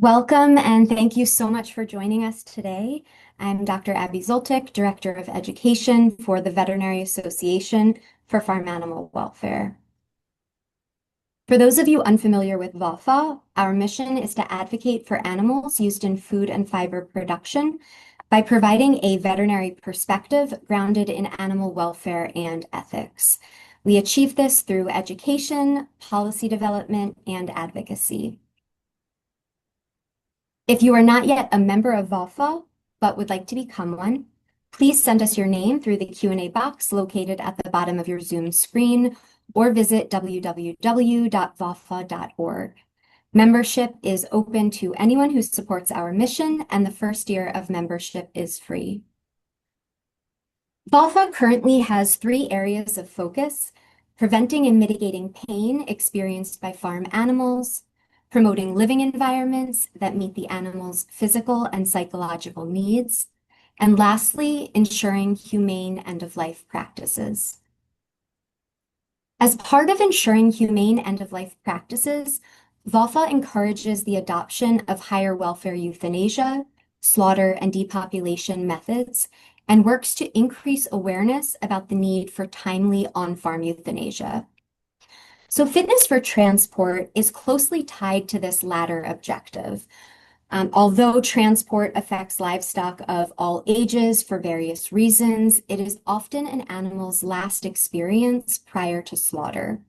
Welcome and thank you so much for joining us today. I'm Dr. Abby Zoltik, Director of Education for the Veterinary Association for Farm Animal Welfare. For those of you unfamiliar with VAFA, our mission is to advocate for animals used in food and fiber production by providing a veterinary perspective grounded in animal welfare and ethics. We achieve this through education, policy development, and advocacy. If you are not yet a member of VAFA, but would like to become one, please send us your name through the Q&A box located at the bottom of your Zoom screen or visit www.vafa.org. Membership is open to anyone who supports our mission, and the first year of membership is free. VAFA currently has 3 areas of focus: preventing and mitigating pain experienced by farm animals, promoting living environments that meet the animal's physical and psychological needs, and lastly, ensuring humane end-of-life practices. As part of ensuring humane end-of-life practices, VAFA encourages the adoption of higher welfare euthanasia, slaughter and depopulation methods, and works to increase awareness about the need for timely on-farm euthanasia. So fitness for transport is closely tied to this latter objective. Although transport affects livestock of all ages for various reasons, it is often an animal's last experience prior to slaughter.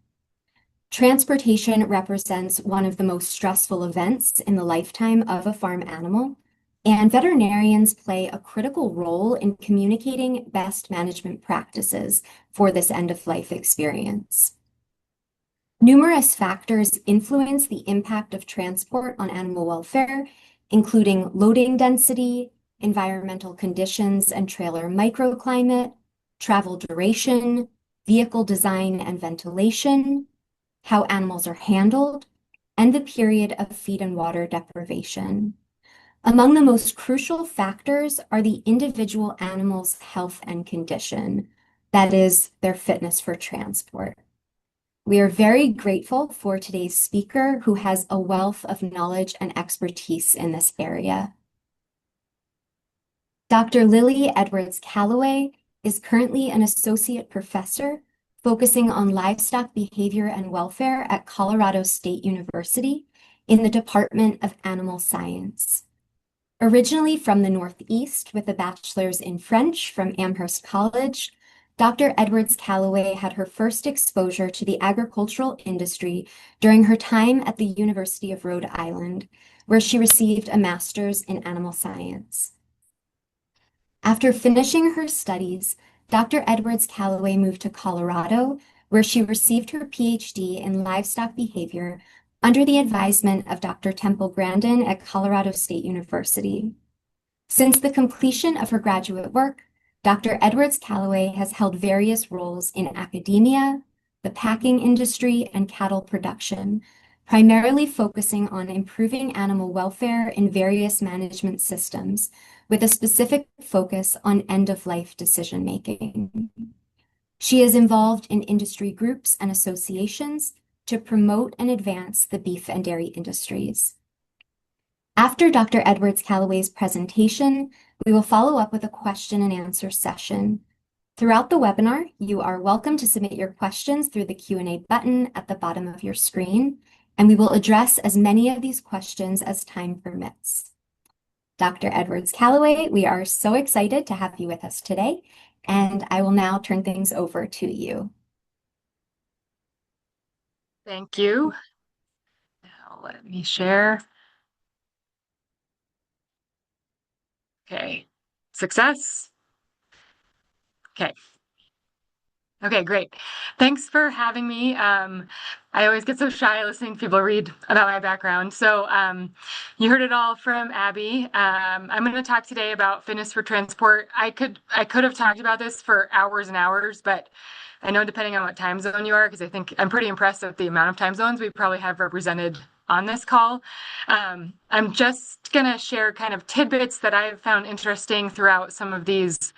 Transportation represents one of the most stressful events in the lifetime of a farm animal, and veterinarians play a critical role in communicating best management practices for this end-of-life experience. Numerous factors influence the impact of transport on animal welfare, including loading density, environmental conditions and trailer microclimate, travel duration, vehicle design and ventilation, how animals are handled, and the period of feed and water deprivation. Among the most crucial factors are the individual animal's health and condition, that is, their fitness for transport. We are very grateful for today's speaker, who has a wealth of knowledge and expertise in this area. Dr. Lily Edwards-Callaway is currently an associate professor focusing on livestock behavior and welfare at Colorado State University in the Department of Animal Science. Originally from the Northeast with a bachelor's in French from Amherst College, Dr. Edwards-Callaway had her first exposure to the agricultural industry during her time at the University of Rhode Island, where she received a master's in animal science. After finishing her studies, Dr. Edwards-Callaway moved to Colorado, where she received her PhD in livestock behavior under the advisement of Dr. Temple Grandin at Colorado State University. Since the completion of her graduate work, Dr. Edwards-Callaway has held various roles in academia, the packing industry, and cattle production, primarily focusing on improving animal welfare in various management systems, with a specific focus on end-of-life decision-making. She is involved in industry groups and associations to promote and advance the beef and dairy industries. After Dr. Edwards-Callaway's presentation, we will follow up with a question and answer session. Throughout the webinar, you are welcome to submit your questions through the Q&A button at the bottom of your screen, and we will address as many of these questions as time permits. Dr. Edwards-Callaway, we are so excited to have you with us today, and I will now turn things over to you. Thank you. Now let me share. Okay, success. Okay. Okay, great. Thanks for having me. I always get so shy listening to people read about my background. So you heard it all from Abby. I'm going to talk today about fitness for transport. I could have talked about this for hours and hours, but I know depending on what time zone you are, because I think I'm pretty impressed with the amount of time zones we probably have represented on this call. I'm just going to share kind of tidbits that I've found interesting throughout some of these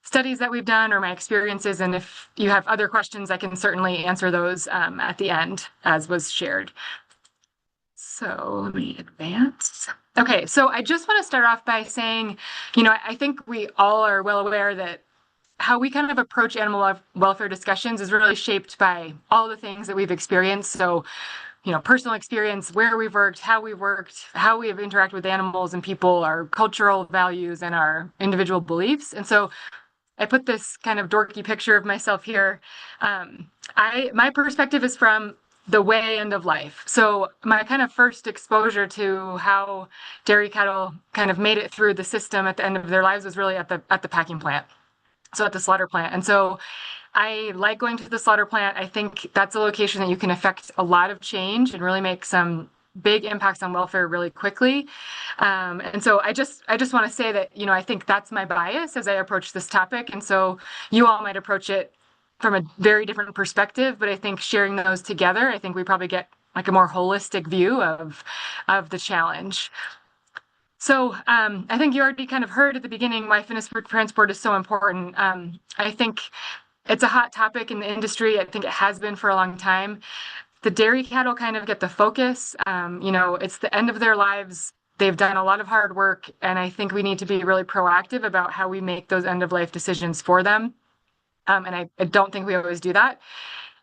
studies that we've done or my experiences. And if you have other questions, I can certainly answer those at the end, as was shared. So let me advance. Okay, so I just want to start off by saying, I think we all are well aware that how we kind of approach animal welfare discussions is really shaped by all the things that we've experienced. So, personal experience, where we've worked, how we have interacted with animals and people, our cultural values, and our individual beliefs. And so I put this kind of dorky picture of myself here. My perspective is from the way end of life. So my kind of first exposure to how dairy cattle kind of made it through the system at the end of their lives was really at the packing plant. So at the slaughter plant. And so I like going to the slaughter plant. I think that's a location that you can affect a lot of change and really make some big impacts on welfare really quickly. And so I just want to say that, I think that's my bias as I approach this topic. And so you all might approach it from a very different perspective, but I think sharing those together, I think we probably get like a more holistic view of the challenge. So I think you already kind of heard at the beginning why fitness for transport is so important. I think it's a hot topic in the industry. I think it has been for a long time. The dairy cattle kind of get the focus. It's the end of their lives. They've done a lot of hard work, and I think we need to be really proactive about how we make those end of life decisions for them. And I don't think we always do that.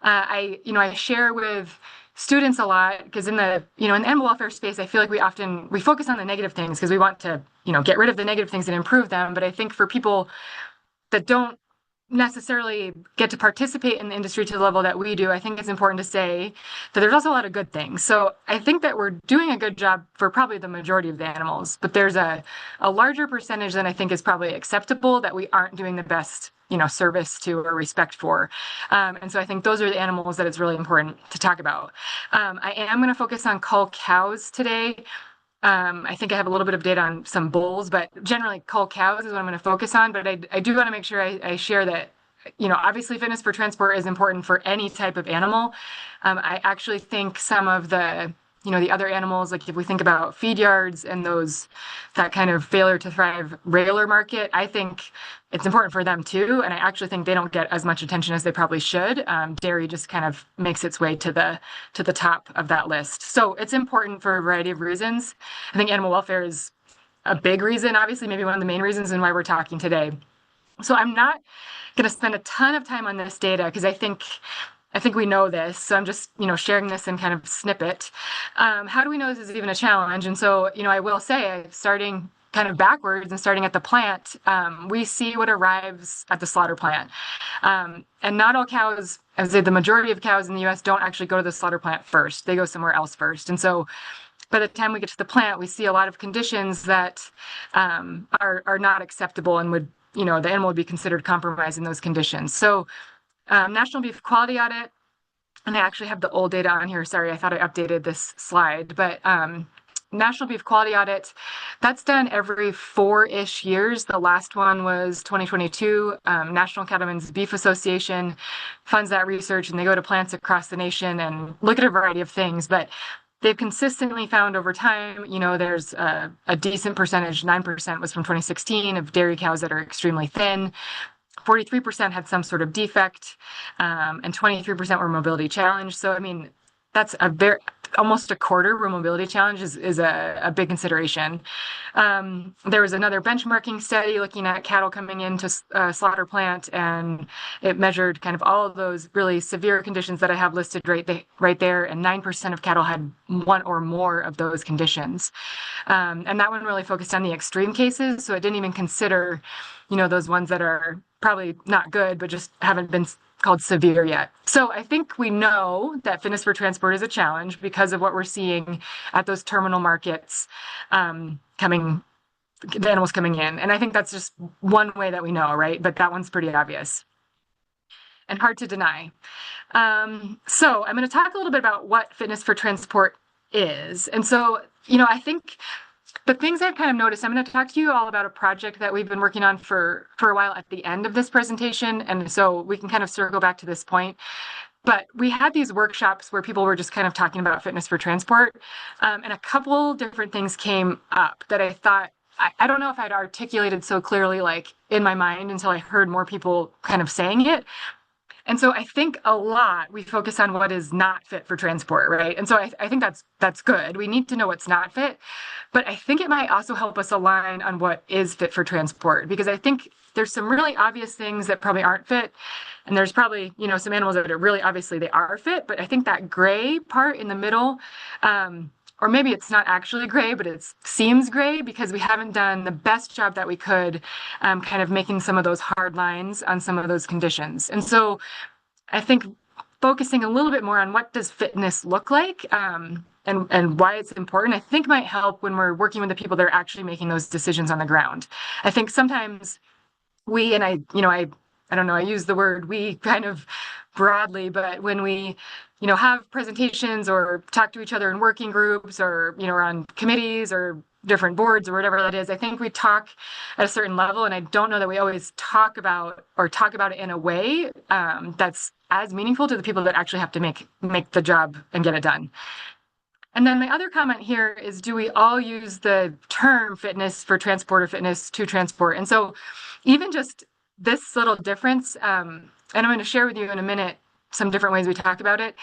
I share with students a lot because in the animal welfare space, I feel like we focus on the negative things because we want to, get rid of the negative things and improve them. But I think for people that don't necessarily get to participate in the industry to the level that we do, I think it's important to say that there's also a lot of good things. So I think that we're doing a good job for probably the majority of the animals, but there's a larger percentage than I think is probably acceptable that we aren't doing the best, service to or respect for. And so I think those are the animals that it's really important to talk about. I am going to focus on cull cows today. I think I have a little bit of data on some bulls, but generally cull cows is what I'm going to focus on. But I do want to make sure I share that, obviously fitness for transport is important for any type of animal. I actually think some of the other animals, like if we think about feed yards and that kind of failure to thrive railer market, I think it's important for them too. And I actually think they don't get as much attention as they probably should. Dairy just kind of makes its way to the top of that list. So it's important for a variety of reasons. I think animal welfare is a big reason, obviously, maybe one of the main reasons and why we're talking today. So I'm not going to spend a ton of time on this data because I think we know this. So I'm just, sharing this in kind of snippet. How do we know this is even a challenge? And so, I will say, starting kind of backwards and starting at the plant, we see what arrives at the slaughter plant. And not all cows, I would say the majority of cows in the US don't actually go to the slaughter plant first. They go somewhere else first. And so by the time we get to the plant, we see a lot of conditions that are not acceptable and would, the animal would be considered compromised in those conditions. So National Beef Quality Audit, and I actually have the old data on here. Sorry, I thought I updated this slide, but National Beef Quality Audit, that's done every 4-ish years. The last one was 2022. National Cattlemen's Beef Association funds that research, and they go to plants across the nation and look at a variety of things, but they've consistently found over time, there's a decent percentage, 9% was from 2016, of dairy cows that are extremely thin. 43% had some sort of defect, and 23% were mobility challenged. So, I mean, that's almost a quarter where mobility challenge is a big consideration. There was another benchmarking study looking at cattle coming into slaughter plant, and it measured kind of all of those really severe conditions that I have listed right there, and 9% of cattle had one or more of those conditions. And that one really focused on the extreme cases, so it didn't even consider, those ones that are probably not good, but just haven't been called severe yet. So I think we know that fitness for transport is a challenge because of what we're seeing at those terminal markets, the animals coming in. And I think that's just one way that we know, right? But that one's pretty obvious and hard to deny. So I'm going to talk a little bit about what fitness for transport is. And so, I think the things I've kind of noticed, I'm going to talk to you all about a project that we've been working on for a while at the end of this presentation. And so we can kind of circle back to this point. But we had these workshops where people were just kind of talking about fitness for transport. And a couple different things came up that I thought, I don't know if I'd articulated so clearly, like in my mind, until I heard more people kind of saying it. And so I think a lot we focus on what is not fit for transport, right? And so I think that's good. We need to know what's not fit, but I think it might also help us align on what is fit for transport, because I think there's some really obvious things that probably aren't fit. And there's probably, some animals that are really obviously they are fit, but I think that gray part in the middle, or maybe it's not actually gray, but it seems gray because we haven't done the best job that we could, kind of making some of those hard lines on some of those conditions. And so I think focusing a little bit more on what does fitness look like, and why it's important, I think might help when we're working with the people that are actually making those decisions on the ground. I think sometimes we, and I don't know, I use the word we kind of broadly, but when we, have presentations or talk to each other in working groups or, or on committees or different boards or whatever that is, I think we talk at a certain level. And I don't know that we always talk about it in a way that's as meaningful to the people that actually have to make the job and get it done. And then my other comment here is, do we all use the term fitness for transport or fitness to transport? And so even just this little difference, and I'm going to share with you in a minute some different ways we talk about it,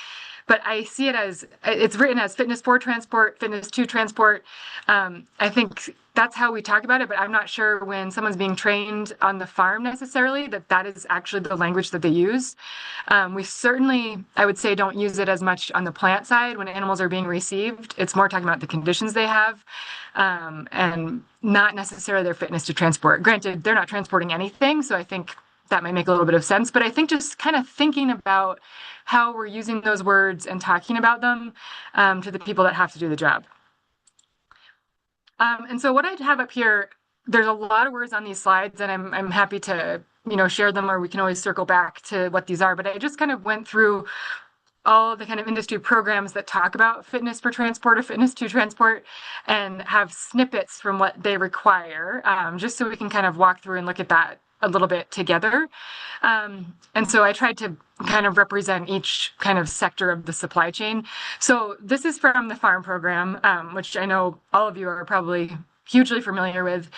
but I see it as, it's written as fitness for transport, fitness to transport. I think that's how we talk about it, but I'm not sure when someone's being trained on the farm necessarily that is actually the language that they use. We certainly, I would say, don't use it as much on the plant side when animals are being received. It's more talking about the conditions they have, and not necessarily their fitness to transport. Granted, they're not transporting anything, so I think that might make a little bit of sense, but I think just kind of thinking about how we're using those words and talking about them to the people that have to do the job. And so what I have up here, there's a lot of words on these slides, and I'm happy to share them, or we can always circle back to what these are. But I just kind of went through all the kind of industry programs that talk about fitness for transport or fitness to transport, and have snippets from what they require, just so we can kind of walk through and look at that a little bit together. And so I tried to kind of represent each kind of sector of the supply chain. So this is from the farm program, which I know all of you are probably hugely familiar with.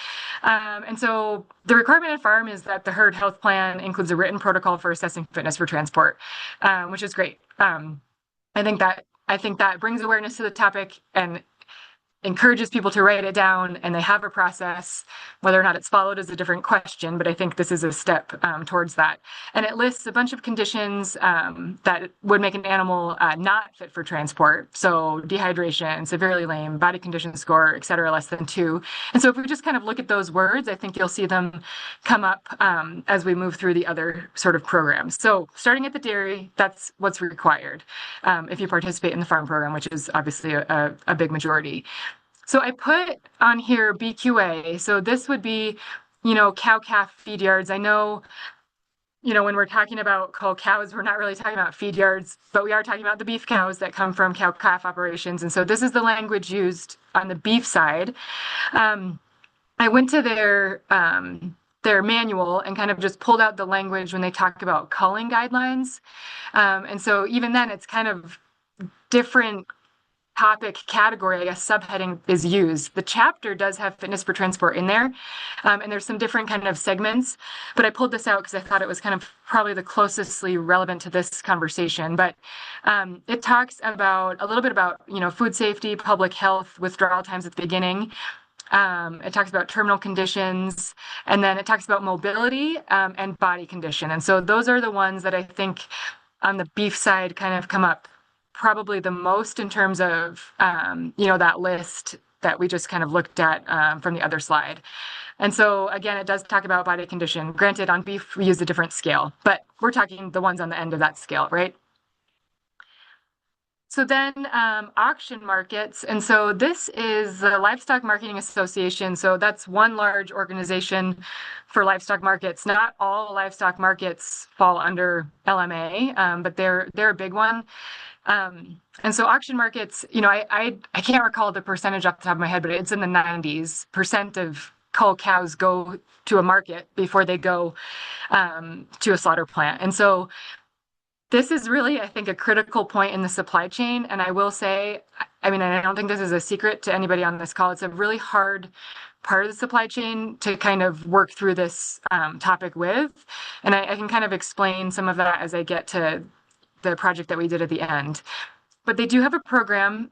And so the requirement at farm is that the herd health plan includes a written protocol for assessing fitness for transport, which is great. I think that brings awareness to the topic and encourages people to write it down, and they have a process. Whether or not it's followed is a different question, but I think this is a step towards that. And it lists a bunch of conditions that would make an animal not fit for transport. So dehydration, severely lame, body condition score, et cetera, less than 2. And so if we just kind of look at those words, I think you'll see them come up as we move through the other sort of programs. So starting at the dairy, that's what's required if you participate in the farm program, which is obviously a big majority. So I put on here BQA. So this would be, cow-calf feed yards. I know, when we're talking about cull cows, we're not really talking about feed yards, but we are talking about the beef cows that come from cow-calf operations. And so this is the language used on the beef side. I went to their manual and kind of just pulled out the language when they talk about culling guidelines. And so even then, it's kind of different topic category, I guess, subheading is used. The chapter does have fitness for transport in there, and there's some different kind of segments, but I pulled this out because I thought it was kind of probably the closestly relevant to this conversation. But it talks about a little bit about, food safety, public health, withdrawal times at the beginning. It talks about terminal conditions, and then it talks about mobility and body condition. And so those are the ones that I think on the beef side kind of come up probably the most in terms of, that list that we just kind of looked at from the other slide. And so, again, it does talk about body condition. Granted, on beef, we use a different scale, but we're talking the ones on the end of that scale, right? So then auction markets. And so this is the Livestock Marketing Association. So that's one large organization for livestock markets. Not all livestock markets fall under LMA, but they're a big one. And so auction markets, I can't recall the percentage off the top of my head, but it's in the 90% of cull cows go to a market before they go to a slaughter plant. And so this is really, I think, a critical point in the supply chain. And I will say, I mean, and I don't think this is a secret to anybody on this call, it's a really hard part of the supply chain to kind of work through this topic with. And I can kind of explain some of that as I get to the project that we did at the end. But they do have a program.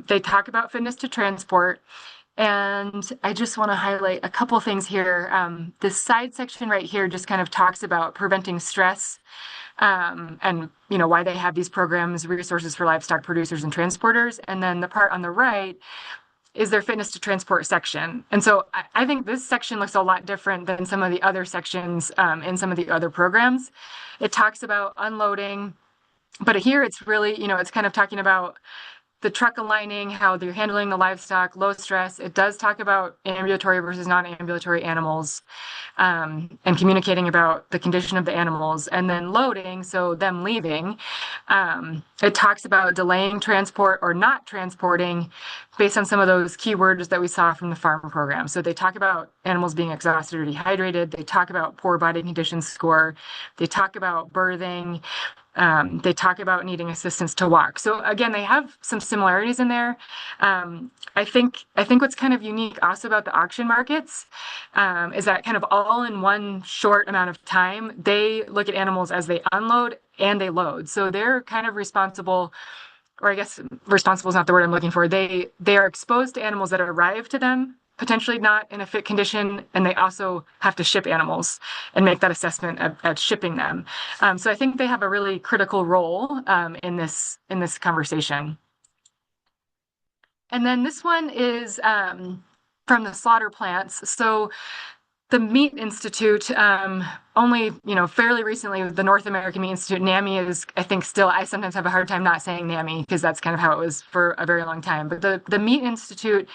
They talk about fitness to transport. And I just want to highlight a couple things here. This side section right here just kind of talks about preventing stress and why they have these programs, resources for livestock producers and transporters. And then the part on the right is their fitness to transport section. And so I think this section looks a lot different than some of the other sections in some of the other programs. It talks about unloading, but here it's really, it's kind of talking about the truck aligning, how they're handling the livestock, low stress. It does talk about ambulatory versus non-ambulatory animals, and communicating about the condition of the animals, and then loading, so them leaving. It talks about delaying transport or not transporting based on some of those keywords that we saw from the farm program. So they talk about animals being exhausted or dehydrated. They talk about poor body condition score. They talk about birthing. They talk about needing assistance to walk. So again, they have some similarities in there. I think what's kind of unique also about the auction markets is that kind of all in one short amount of time, they look at animals as they unload and they load. So they're kind of responsible, or I guess responsible is not the word I'm looking for. They are exposed to animals that arrive to them, potentially not in a fit condition, and they also have to ship animals and make that assessment at shipping them. So I think they have a really critical role in this conversation. And then this one is from the slaughter plants. So the Meat Institute, only, fairly recently, the North American Meat Institute, NAMI is, I think still, I sometimes have a hard time not saying NAMI because that's kind of how it was for a very long time. But the Meat Institute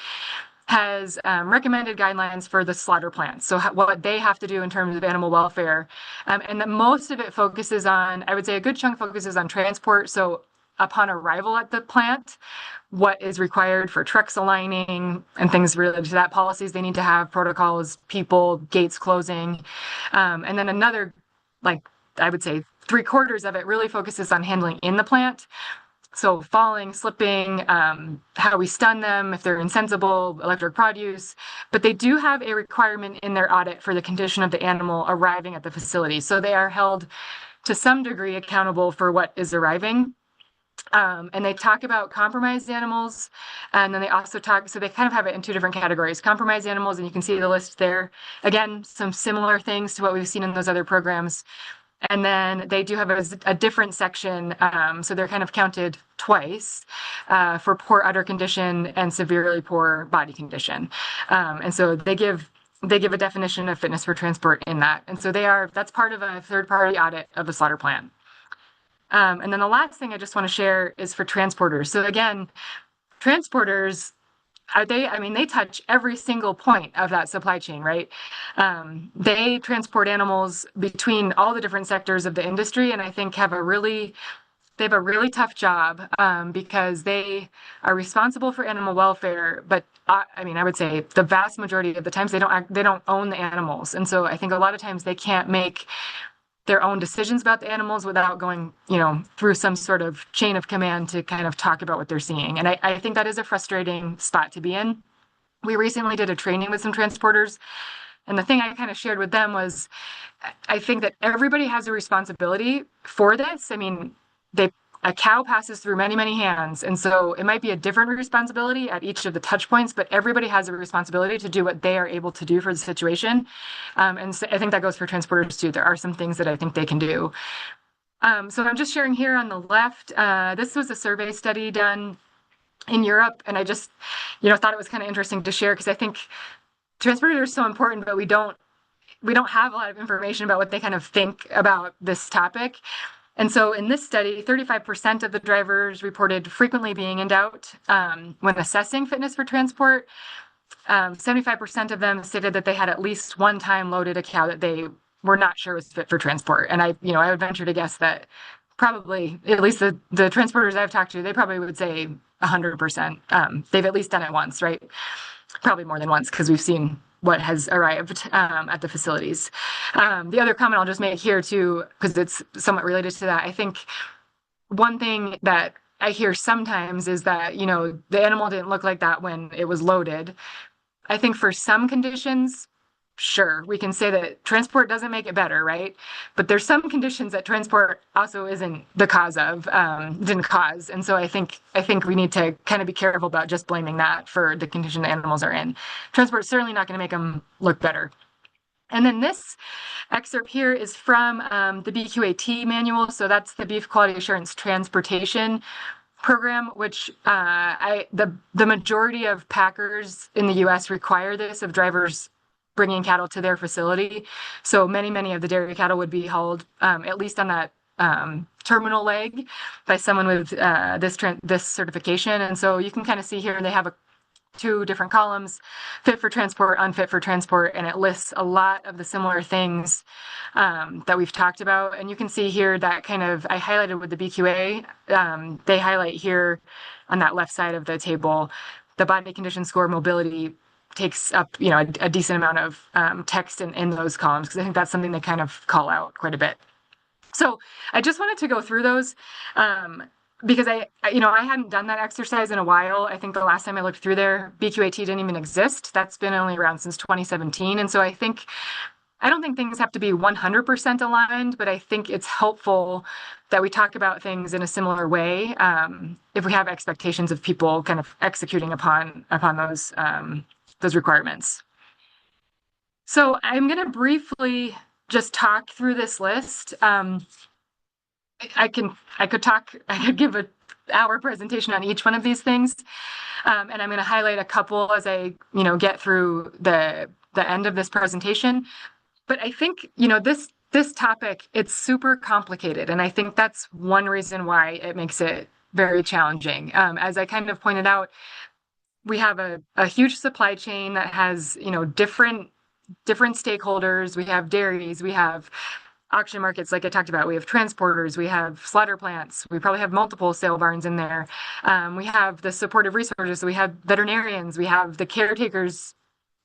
has recommended guidelines for the slaughter plants. So what they have to do in terms of animal welfare. And most of it focuses on, I would say a good chunk focuses on transport. So upon arrival at the plant, what is required for trucks aligning and things related to that, policies they need to have, protocols, people, gates closing. And then another, I would say 3/4 of it really focuses on handling in the plant. So falling, slipping, how we stun them, if they're insensible, electric prod use. But they do have a requirement in their audit for the condition of the animal arriving at the facility. So they are held to some degree accountable for what is arriving. And they talk about compromised animals. And then they also talk, so they kind of have it in two different categories, compromised animals, and you can see the list there. Again, some similar things to what we've seen in those other programs. And then they do have a different section, so they're kind of counted twice for poor udder condition and severely poor body condition. And so they give a definition of fitness for transport in that. And so that's part of a third-party audit of the slaughter plant. And then the last thing I just want to share is for transporters. So again, transporters, they touch every single point of that supply chain, right? They transport animals between all the different sectors of the industry, and I think they have a really tough job because they are responsible for animal welfare. But I would say the vast majority of the times they don't own the animals, and so I think a lot of times they can't make their own decisions about the animals without going, through some sort of chain of command to kind of talk about what they're seeing. And I think that is a frustrating spot to be in. We recently did a training with some transporters, and the thing I kind of shared with them was, I think that everybody has a responsibility for this. I mean, a cow passes through many, many hands, and so it might be a different responsibility at each of the touch points, but everybody has a responsibility to do what they are able to do for the situation. And so I think that goes for transporters too. There are some things that I think they can do. So I'm just sharing here on the left. This was a survey study done in Europe, and I just, thought it was kind of interesting to share because I think transporters are so important, but we don't have a lot of information about what they kind of think about this topic. And so in this study, 35% of the drivers reported frequently being in doubt when assessing fitness for transport. 75% of them stated that they had at least one time loaded a cow that they were not sure was fit for transport. And I would venture to guess that probably, at least the transporters I've talked to, they probably would say 100%. They've at least done it once, right? Probably more than once, because we've seen what has arrived at the facilities. The other comment I'll just make here too, because it's somewhat related to that, I think one thing that I hear sometimes is that, the animal didn't look like that when it was loaded. I think for some conditions, sure, we can say that transport doesn't make it better, right? But there's some conditions that transport also isn't the cause of, didn't cause. And so I think we need to kind of be careful about just blaming that for the condition the animals are in. Transport's certainly not going to make them look better. And then this excerpt here is from the BQAT manual. So that's the Beef Quality Assurance Transportation Program, which the majority of packers in the U.S. require this of drivers bringing cattle to their facility. So many of the dairy cattle would be hauled, at least on that terminal leg, by someone with this certification. And so you can kind of see here they have two different columns, fit for transport, unfit for transport, and it lists a lot of the similar things that we've talked about. And you can see here that kind of, I highlighted with the BQA, they highlight here on that left side of the table, the body condition score mobility takes up, a decent amount of text in those columns, because I think that's something they kind of call out quite a bit. So I just wanted to go through those because I hadn't done that exercise in a while. I think the last time I looked through there, BQAT didn't even exist. That's been only around since 2017. And so I don't think things have to be 100% aligned, but I think it's helpful that we talk about things in a similar way if we have expectations of people kind of executing upon those requirements. So I'm going to briefly just talk through this list. I could give an hour presentation on each one of these things, and I'm going to highlight a couple as I get through the end of this presentation. But I think this topic, it's super complicated, and I think that's one reason why it makes it very challenging. As I kind of pointed out, we have a huge supply chain that has different stakeholders. We have dairies, we have auction markets, like I talked about. We have transporters, we have slaughter plants, we probably have multiple sale barns in there. We have the supportive resources, so we have veterinarians, we have the caretakers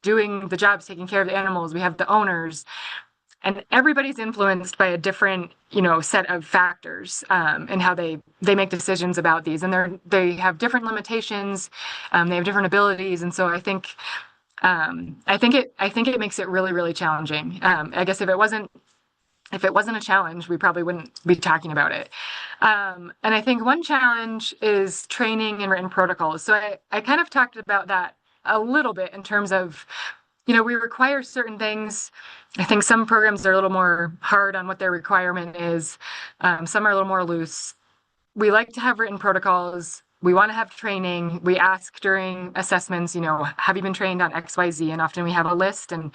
doing the jobs, taking care of the animals, we have the owners, and everybody's influenced by a different set of factors and how they make decisions about these, and they have different limitations, they have different abilities, and so I think it makes it really, really challenging. I guess if it wasn't a challenge, we probably wouldn't be talking about it. And I think one challenge is training and written protocols. So I kind of talked about that a little bit in terms of, we require certain things. I think some programs are a little more hard on what their requirement is. Some are a little more loose. We like to have written protocols. We want to have training. We ask during assessments, have you been trained on XYZ? And often we have a list, and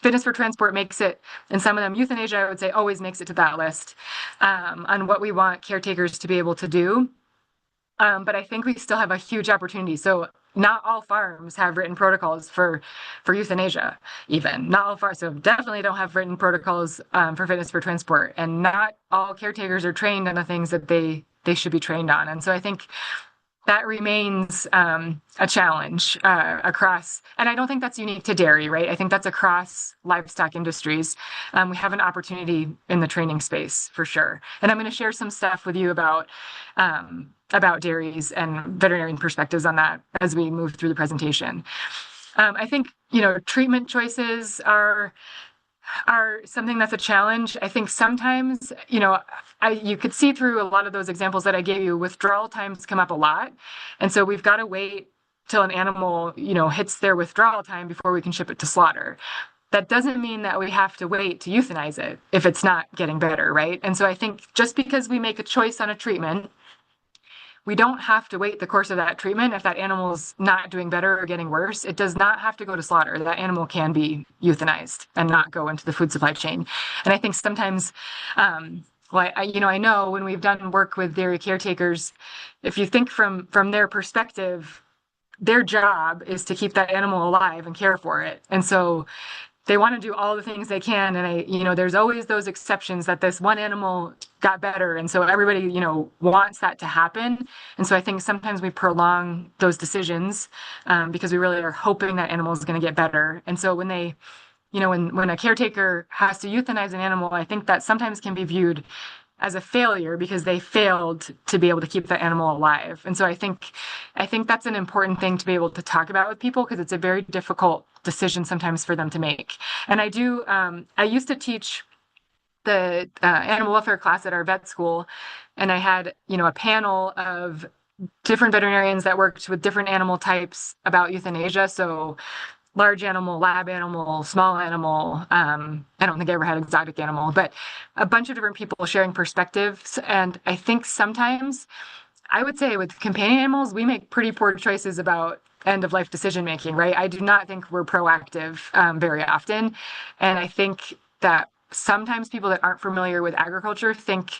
fitness for transport makes it, and some of them, euthanasia, I would say, always makes it to that list on what we want caretakers to be able to do. But I think we still have a huge opportunity. So not all farms have written protocols for euthanasia, even. Not all farms, so definitely don't have written protocols for fitness for transport. And not all caretakers are trained on the things that they should be trained on. And so I think that remains a challenge across, and I don't think that's unique to dairy, right? I think that's across livestock industries. We have an opportunity in the training space for sure. And I'm going to share some stuff with you about dairies and veterinarian perspectives on that as we move through the presentation. I think, treatment choices are something that's a challenge. I think sometimes, you could see through a lot of those examples that I gave you, withdrawal times come up a lot. And so we've got to wait till an animal, hits their withdrawal time before we can ship it to slaughter. That doesn't mean that we have to wait to euthanize it if it's not getting better, right? And so I think just because we make a choice on a treatment, we don't have to wait the course of that treatment. If that animal's not doing better or getting worse, it does not have to go to slaughter. That animal can be euthanized and not go into the food supply chain. And I think sometimes, I know when we've done work with dairy caretakers, if you think from their perspective, their job is to keep that animal alive and care for it. And so they want to do all the things they can. And there's always those exceptions that this one animal got better. And so everybody, wants that to happen. And so I think sometimes we prolong those decisions because we really are hoping that animal is going to get better. And so when they, when a caretaker has to euthanize an animal, I think that sometimes can be viewed as a failure because they failed to be able to keep that animal alive. And so I think that's an important thing to be able to talk about with people because it's a very difficult decision sometimes for them to make. And I used to teach the animal welfare class at our vet school, and I had, a panel of different veterinarians that worked with different animal types about euthanasia. So large animal, lab animal, small animal. I don't think I ever had exotic animal, but a bunch of different people sharing perspectives. And I think sometimes I would say with companion animals, we make pretty poor choices about end of life decision making, right? I do not think we're proactive very often. And I think that sometimes people that aren't familiar with agriculture think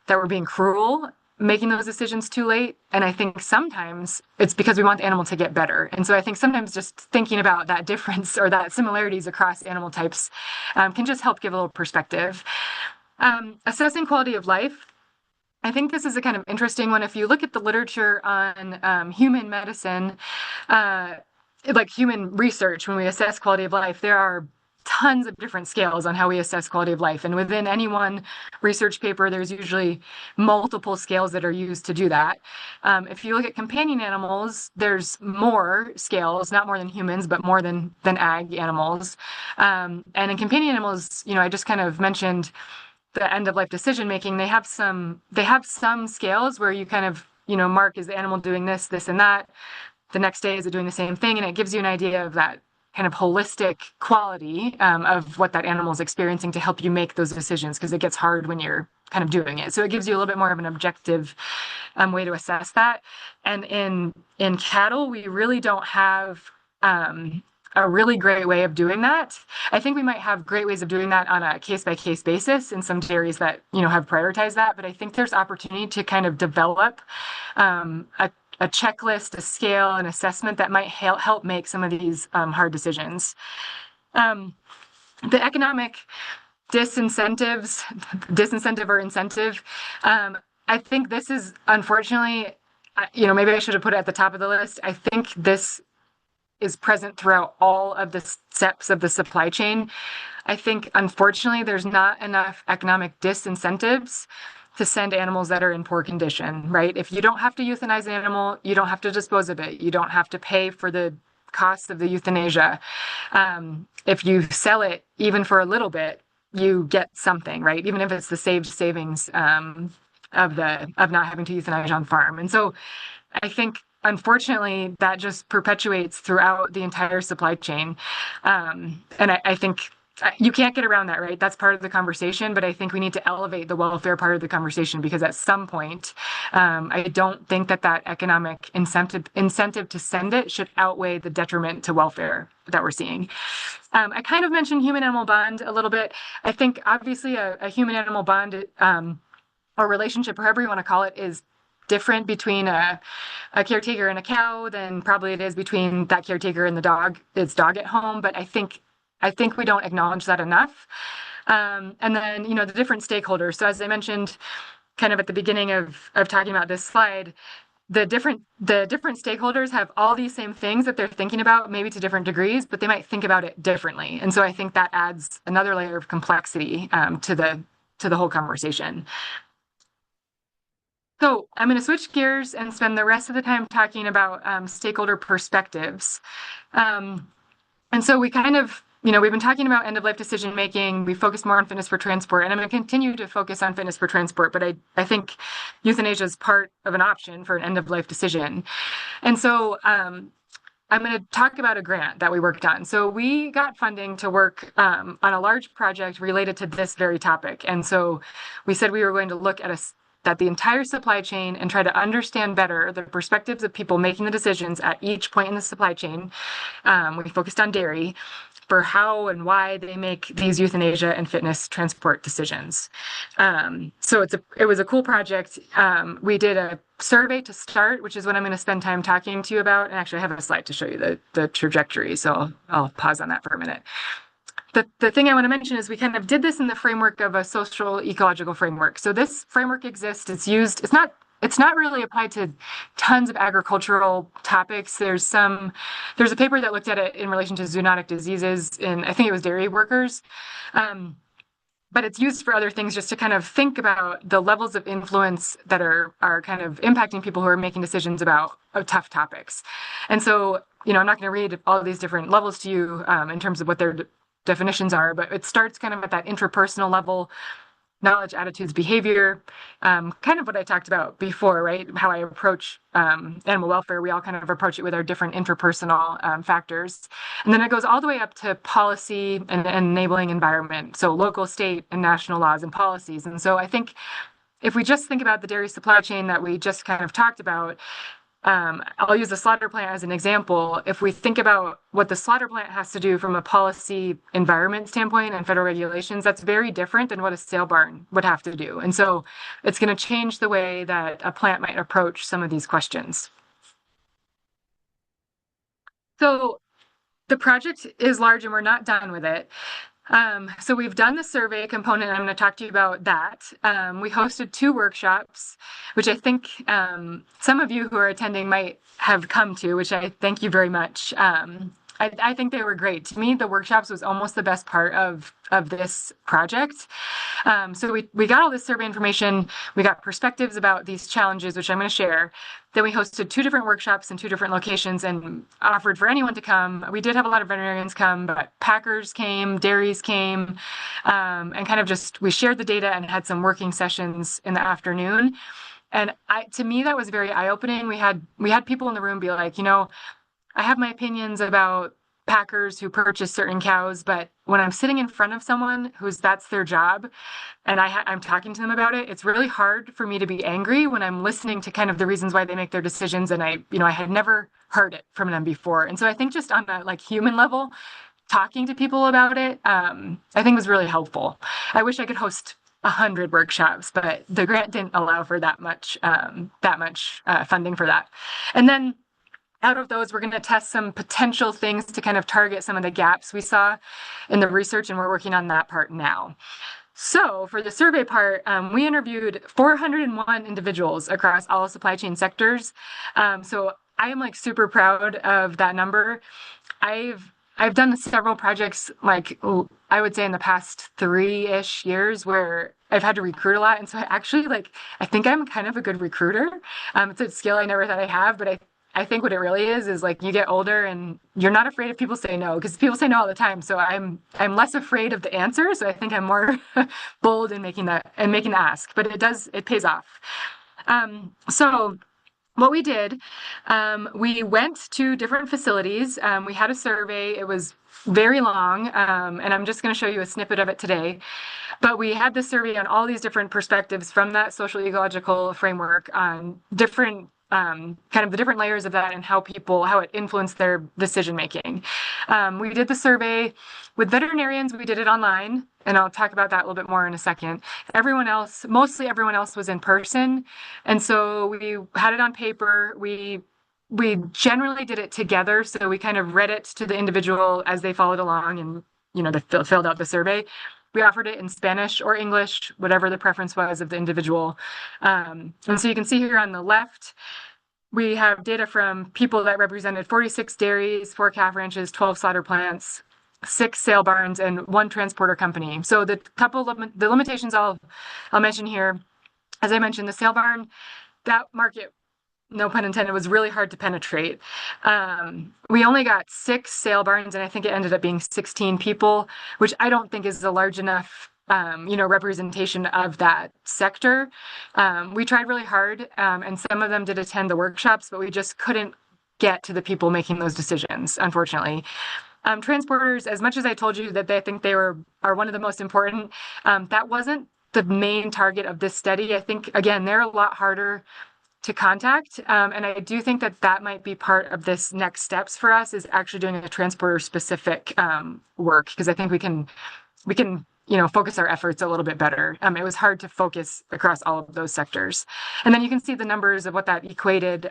that we're being cruel making those decisions too late. And I think sometimes it's because we want the animal to get better. And so I think sometimes just thinking about that difference or that similarities across animal types can just help give a little perspective. Assessing quality of life. I think this is a kind of interesting one. If you look at the literature on human medicine, like human research, when we assess quality of life, there are tons of different scales on how we assess quality of life. And within any one research paper, there's usually multiple scales that are used to do that. If you look at companion animals, there's more scales, not more than humans, but more than ag animals. And in companion animals, I just kind of mentioned the end of life decision making. They have some scales where you kind of, mark, is the animal doing this, this, and that? The next day, is it doing the same thing? And it gives you an idea of that kind of holistic quality of what that animal is experiencing to help you make those decisions, because it gets hard when you're kind of doing it. So it gives you a little bit more of an objective way to assess that. And in cattle, we really don't have a really great way of doing that. I think we might have great ways of doing that on a case-by-case basis in some dairies that, have prioritized that. But I think there's opportunity to kind of develop a checklist, a scale, an assessment that might help make some of these hard decisions. The economic disincentive or incentive. I think this is, unfortunately, maybe I should have put it at the top of the list. I think this is present throughout all of the steps of the supply chain. I think, unfortunately, there's not enough economic disincentives to send animals that are in poor condition, right? If you don't have to euthanize an animal, you don't have to dispose of it. You don't have to pay for the cost of the euthanasia. If you sell it, even for a little bit, you get something, right? Even if it's the savings of not having to euthanize on farm. And so I think, unfortunately, that just perpetuates throughout the entire supply chain. And I think you can't get around that, right? That's part of the conversation, but I think we need to elevate the welfare part of the conversation, because at some point, I don't think that economic incentive to send it should outweigh the detriment to welfare that we're seeing. I kind of mentioned human-animal bond a little bit. I think obviously a human-animal bond or relationship, or however you want to call it, is different between a caretaker and a cow than probably it is between that caretaker and its dog at home. But I think we don't acknowledge that enough. And then, the different stakeholders. So as I mentioned kind of at the beginning of talking about this slide, the different stakeholders have all these same things that they're thinking about, maybe to different degrees, but they might think about it differently. And so I think that adds another layer of complexity to the whole conversation. So I'm going to switch gears and spend the rest of the time talking about stakeholder perspectives. And so we kind of, we've been talking about end-of-life decision-making. We focus more on fitness for transport, and I'm going to continue to focus on fitness for transport, but I think euthanasia is part of an option for an end-of-life decision. And so I'm going to talk about a grant that we worked on. So we got funding to work on a large project related to this very topic. And so we said we were going to look at the entire supply chain and try to understand better the perspectives of people making the decisions at each point in the supply chain. We focused on dairy for how and why they make these euthanasia and fitness transport decisions. So it was a cool project. We did a survey to start, which is what I'm going to spend time talking to you about. And actually, I have a slide to show you the trajectory, so I'll pause on that for a minute. the thing I want to mention is we kind of did this in the framework of a social ecological framework. So this framework exists. It's used. It's not really applied to tons of agricultural topics. There's a paper that looked at it in relation to zoonotic diseases in, I think it was dairy workers. But it's used for other things, just to kind of think about the levels of influence that are kind of impacting people who are making decisions about tough topics. And so, I'm not going to read all of these different levels to you in terms of what their definitions are, but it starts kind of at that interpersonal level: knowledge, attitudes, behavior, kind of what I talked about before, right? How I approach animal welfare. We all kind of approach it with our different interpersonal factors. And then it goes all the way up to policy and enabling environment. So local, state, and national laws and policies. And so I think if we just think about the dairy supply chain that we just kind of talked about, I'll use the slaughter plant as an example. If we think about what the slaughter plant has to do from a policy environment standpoint and federal regulations, that's very different than what a sale barn would have to do. And so it's going to change the way that a plant might approach some of these questions. So the project is large and we're not done with it. So we've done the survey component, and I'm going to talk to you about that. We hosted 2 workshops, which I think some of you who are attending might have come to, which I thank you very much. I think they were great. To me, the workshops was almost the best part of this project. So we got all this survey information. We got perspectives about these challenges, which I'm going to share. Then we hosted 2 different workshops in 2 different locations and offered for anyone to come. We did have a lot of veterinarians come, but packers came, dairies came, and kind of we shared the data and had some working sessions in the afternoon. And to me, that was very eye-opening. We had people in the room be like, I have my opinions about packers who purchase certain cows, but when I'm sitting in front of someone that's their job, and I'm talking to them about it, it's really hard for me to be angry when I'm listening to kind of the reasons why they make their decisions, and I had never heard it from them before. And so I think just on that human level, talking to people about it, I think was really helpful. I wish I could host 100 workshops, but the grant didn't allow for that much funding for that. And then out of those, we're going to test some potential things to kind of target some of the gaps we saw in the research, and we're working on that part now. So for the survey part, we interviewed 401 individuals across all supply chain sectors. So I am super proud of that number. I've done several projects, I would say in the past 3-ish years, where I've had to recruit a lot. And so I think I'm kind of a good recruiter. It's a skill I never thought I have, but I think what it really is you get older and you're not afraid if people say no, because people say no all the time. So I'm less afraid of the answer. So I think I'm more bold in making the ask, but it pays off. So what we did, we went to different facilities. We had a survey. It was very long, and I'm just going to show you a snippet of it today. But we had this survey on all these different perspectives from that social ecological framework on different kind of the different layers of that and how it influenced their decision making. We did the survey with veterinarians. We did it online, and I'll talk about that a little bit more in a second. Mostly everyone else was in person, and so we had it on paper. We generally did it together, so we kind of read it to the individual as they followed along, and they filled out the survey. We offered it in Spanish or English, whatever the preference was of the individual. And so you can see here on the left, we have data from people that represented 46 dairies, 4 calf ranches, 12 slaughter plants, 6 sale barns, and 1 transporter company. So the limitations I'll mention here, as I mentioned, the sale barn, that market, no pun intended, was really hard to penetrate. We only got 6 sale barns, and I think it ended up being 16 people, which I don't think is a large enough representation of that sector. We tried really hard, and some of them did attend the workshops, but we just couldn't get to the people making those decisions, unfortunately. Transporters, as much as I told you that I think they are one of the most important, that wasn't the main target of this study. I think, again, they're a lot harder to contact. And I do think that might be part of this next steps for us, is actually doing a transporter specific work, because I think we can focus our efforts a little bit better. It was hard to focus across all of those sectors. And then you can see the numbers of what that equated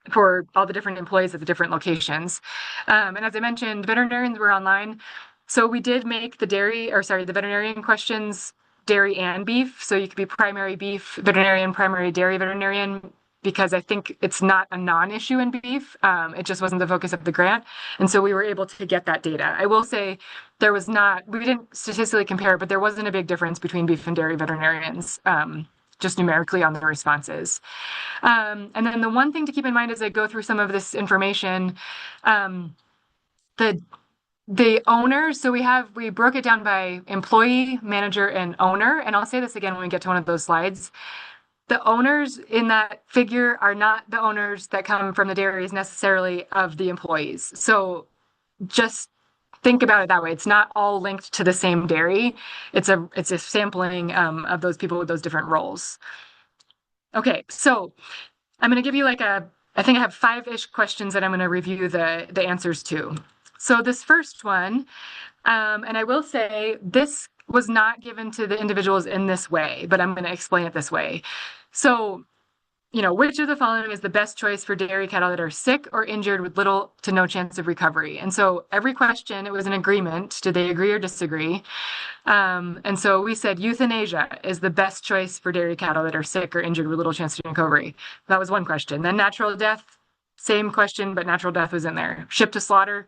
for all the different employees at the different locations. And as I mentioned, veterinarians were online. So we did make the veterinarian questions dairy and beef. So you could be primary beef veterinarian, primary dairy veterinarian, because I think it's not a non-issue in beef. It just wasn't the focus of the grant. And so we were able to get that data. I will say we didn't statistically compare, but there wasn't a big difference between beef and dairy veterinarians, just numerically on the responses. And then the one thing to keep in mind as I go through some of this information, the owners, so we broke it down by employee, manager, and owner. And I'll say this again when we get to one of those slides. The owners in that figure are not the owners that come from the dairies necessarily of the employees. So just think about it that way. It's not all linked to the same dairy. It's a sampling of those people with those different roles. Okay, so I'm going to give you I think I have 5-ish questions that I'm going to review the answers to. So this first one, and I will say this was not given to the individuals in this way, but I'm going to explain it this way. So, which of the following is the best choice for dairy cattle that are sick or injured with little to no chance of recovery? And so every question, it was an agreement. Did they agree or disagree? And so we said euthanasia is the best choice for dairy cattle that are sick or injured with little chance of recovery. That was one question. Then natural death, same question, but natural death was in there. Shipped to slaughter,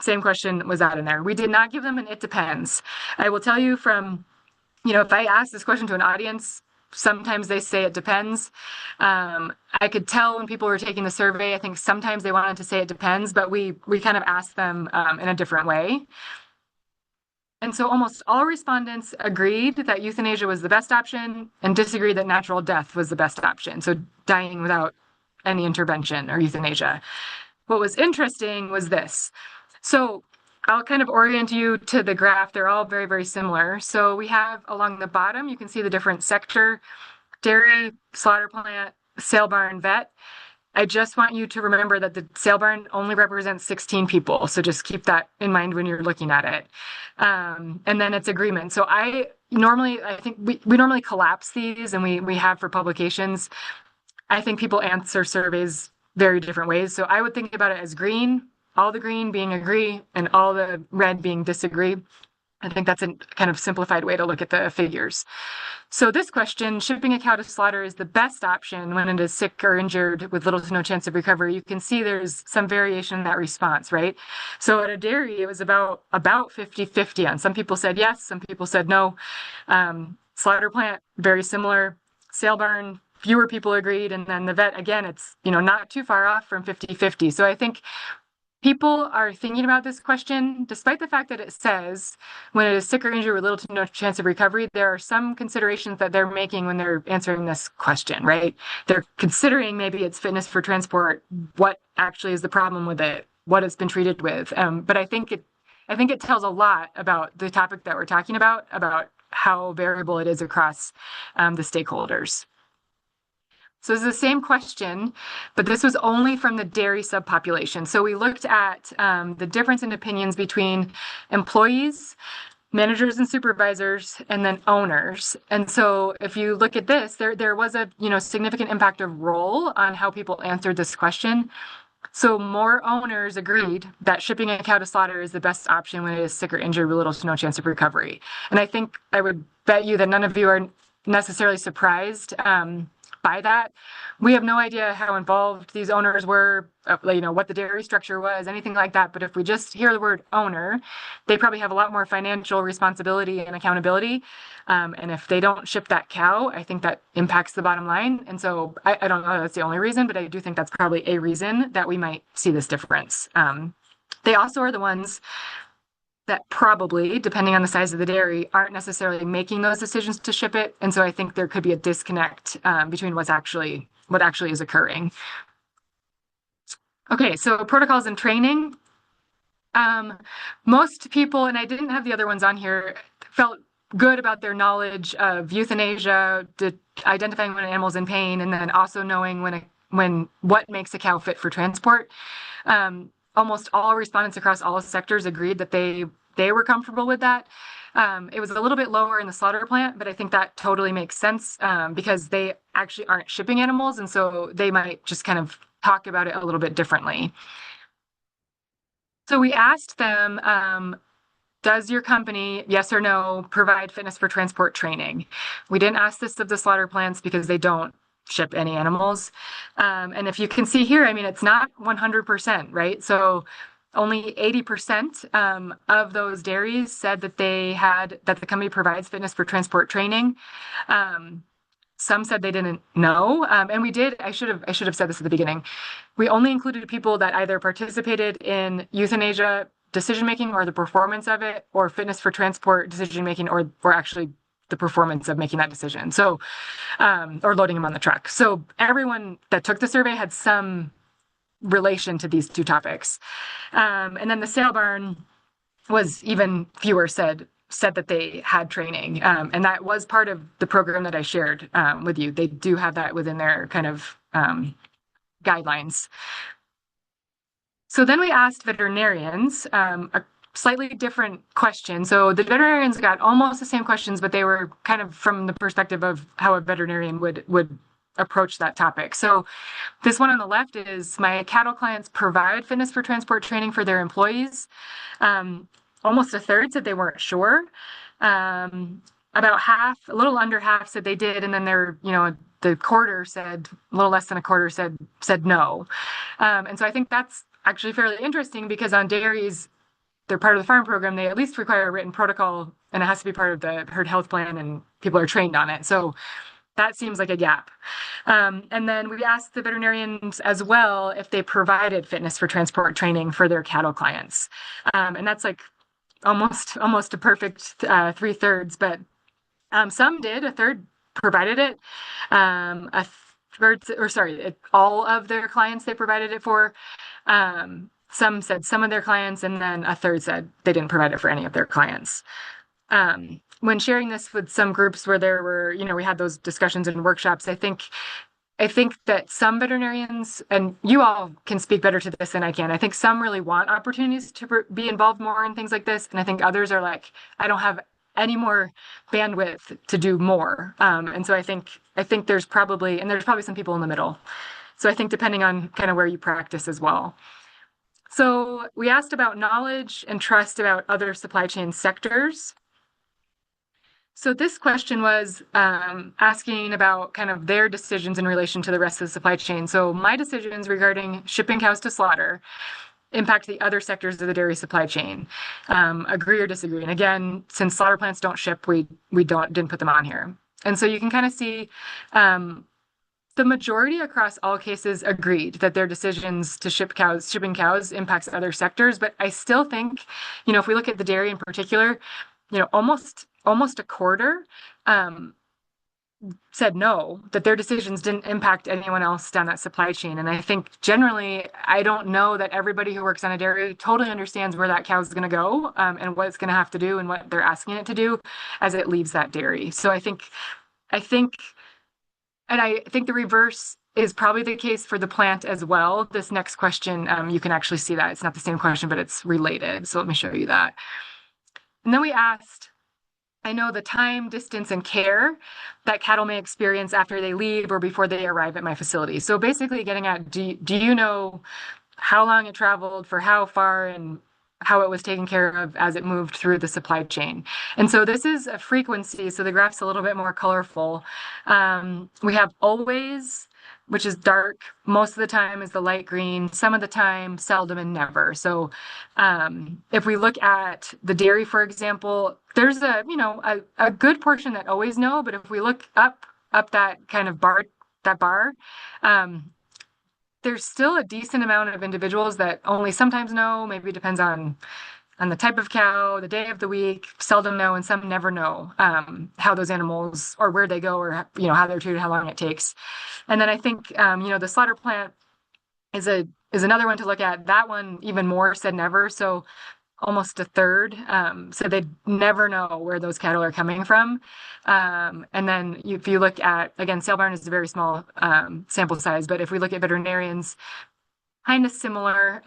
same question was out in there. We did not give them an it depends. I will tell you from, if I ask this question to an audience, sometimes they say it depends. I could tell when people were taking the survey, I think sometimes they wanted to say it depends, but we kind of asked them in a different way. And so almost all respondents agreed that euthanasia was the best option and disagreed that natural death was the best option. So dying without any intervention or euthanasia. What was interesting was this. So I'll kind of orient you to the graph. They're all very, very similar. So we have along the bottom, you can see the different sector: dairy, slaughter plant, sale barn, vet. I just want you to remember that the sale barn only represents 16 people. So just keep that in mind when you're looking at it. And then it's agreement. So I think we normally collapse these, and we have for publications. I think people answer surveys very different ways. So I would think about it as green, all the green being agree, and all the red being disagree. I think that's a kind of simplified way to look at the figures. So this question, shipping a cow to slaughter is the best option when it is sick or injured with little to no chance of recovery. You can see there's some variation in that response, right? So at a dairy, it was about 50-50 on. Some people said yes, some people said no. Slaughter plant, very similar. Sale barn, fewer people agreed. And then the vet, again, it's not too far off from 50-50. So I think people are thinking about this question, despite the fact that it says when it is sick or injured with little to no chance of recovery, there are some considerations that they're making when they're answering this question, right? They're considering maybe it's fitness for transport, what actually is the problem with it, what it's been treated with. But I think it tells a lot about the topic that we're talking about how variable it is across the stakeholders. So it's the same question, but this was only from the dairy subpopulation. So we looked at the difference in opinions between employees, managers and supervisors, and then owners. And so if you look at this, there was a significant impact of role on how people answered this question. So more owners agreed that shipping a cow to slaughter is the best option when it is sick or injured with little to no chance of recovery. And I think I would bet you that none of you are necessarily surprised by that. We have no idea how involved these owners were, what the dairy structure was, anything like that. But if we just hear the word owner, they probably have a lot more financial responsibility and accountability. And if they don't ship that cow, I think that impacts the bottom line. And so I don't know that's the only reason, but I do think that's probably a reason that we might see this difference. They also are the ones that probably, depending on the size of the dairy, aren't necessarily making those decisions to ship it. And so I think there could be a disconnect between what actually is occurring. Okay, so protocols and training. Most people, and I didn't have the other ones on here, felt good about their knowledge of euthanasia, identifying when an animal's in pain, and then also knowing when what makes a cow fit for transport. Almost all respondents across all sectors agreed that they were comfortable with that. It was a little bit lower in the slaughter plant, but I think that totally makes sense because they actually aren't shipping animals, and so they might just kind of talk about it a little bit differently. So we asked them does your company, yes or no, provide fitness for transport training? We didn't ask this of the slaughter plants because they don't ship any animals. And if you can see here, I mean, it's not 100%, right? So only 80% of those dairies said that that the company provides fitness for transport training. Some said they didn't know, and we did. I should have said this at the beginning. We only included people that either participated in euthanasia decision making or the performance of it, or fitness for transport decision making, or actually the performance of making that decision. So, or loading them on the truck. So everyone that took the survey had some relation to these two topics. And then the sale barn was even fewer said that they had training. And that was part of the program that I shared with you. They do have that within their kind of guidelines. So then we asked veterinarians a slightly different question. So the veterinarians got almost the same questions, but they were kind of from the perspective of how a veterinarian would approach that topic. So this one on the left is, my cattle clients provide fitness for transport training for their employees. Almost a third said they weren't sure. About half, a little under half, said they did, and then the quarter said, a little less than a quarter said no. And so I think that's actually fairly interesting, because on dairies, they're part of the farm program. They at least require a written protocol, and it has to be part of the herd health plan, and people are trained on it. So that seems like a gap. And then we asked the veterinarians as well if they provided fitness for transport training for their cattle clients. And that's like almost a perfect 3/3, but some did. A third provided it. All of their clients they provided it for. Some said some of their clients, and then a third said they didn't provide it for any of their clients. When sharing this with some groups where there were, we had those discussions and workshops, I think that some veterinarians, and you all can speak better to this than I can, I think some really want opportunities to be involved more in things like this. And I think others are like, I don't have any more bandwidth to do more. And so I think there's probably some people in the middle. So I think depending on kind of where you practice as well. So we asked about knowledge and trust about other supply chain sectors. So this question was asking about kind of their decisions in relation to the rest of the supply chain. So my decisions regarding shipping cows to slaughter impact the other sectors of the dairy supply chain. Agree or disagree? And again, since slaughter plants don't ship, we didn't put them on here. And so you can kind of see the majority across all cases agreed that their decisions to shipping cows impacts other sectors. But I still think, if we look at the dairy in particular, almost a quarter said no, that their decisions didn't impact anyone else down that supply chain. And I think generally, I don't know that everybody who works on a dairy totally understands where that cow is going to go and what it's going to have to do and what they're asking it to do as it leaves that dairy. So I think the reverse is probably the case for the plant as well. This next question, you can actually see that. It's not the same question, but it's related. So let me show you that. And then we asked, I know the time, distance, and care that cattle may experience after they leave or before they arrive at my facility. So basically getting at, do you know how long it traveled, for how far, and how it was taken care of as it moved through the supply chain? And so this is a frequency, so the graph's a little bit more colorful. We have always, which is dark. Most of the time is the light green. Some of the time, seldom, and never. So if we look at the dairy, for example, there's a good portion that always know, but if we look up that kind of bar, there's still a decent amount of individuals that only sometimes know. Maybe it depends on the type of cow, the day of the week, seldom know, and some never know how those animals, or where they go, or how they're treated, how long it takes. And then I think the slaughter plant is another one to look at. That one even more said never. So almost a third said they'd never know where those cattle are coming from. And then if you look at, again, sale barn is a very small sample size, but if we look at veterinarians, kind of similar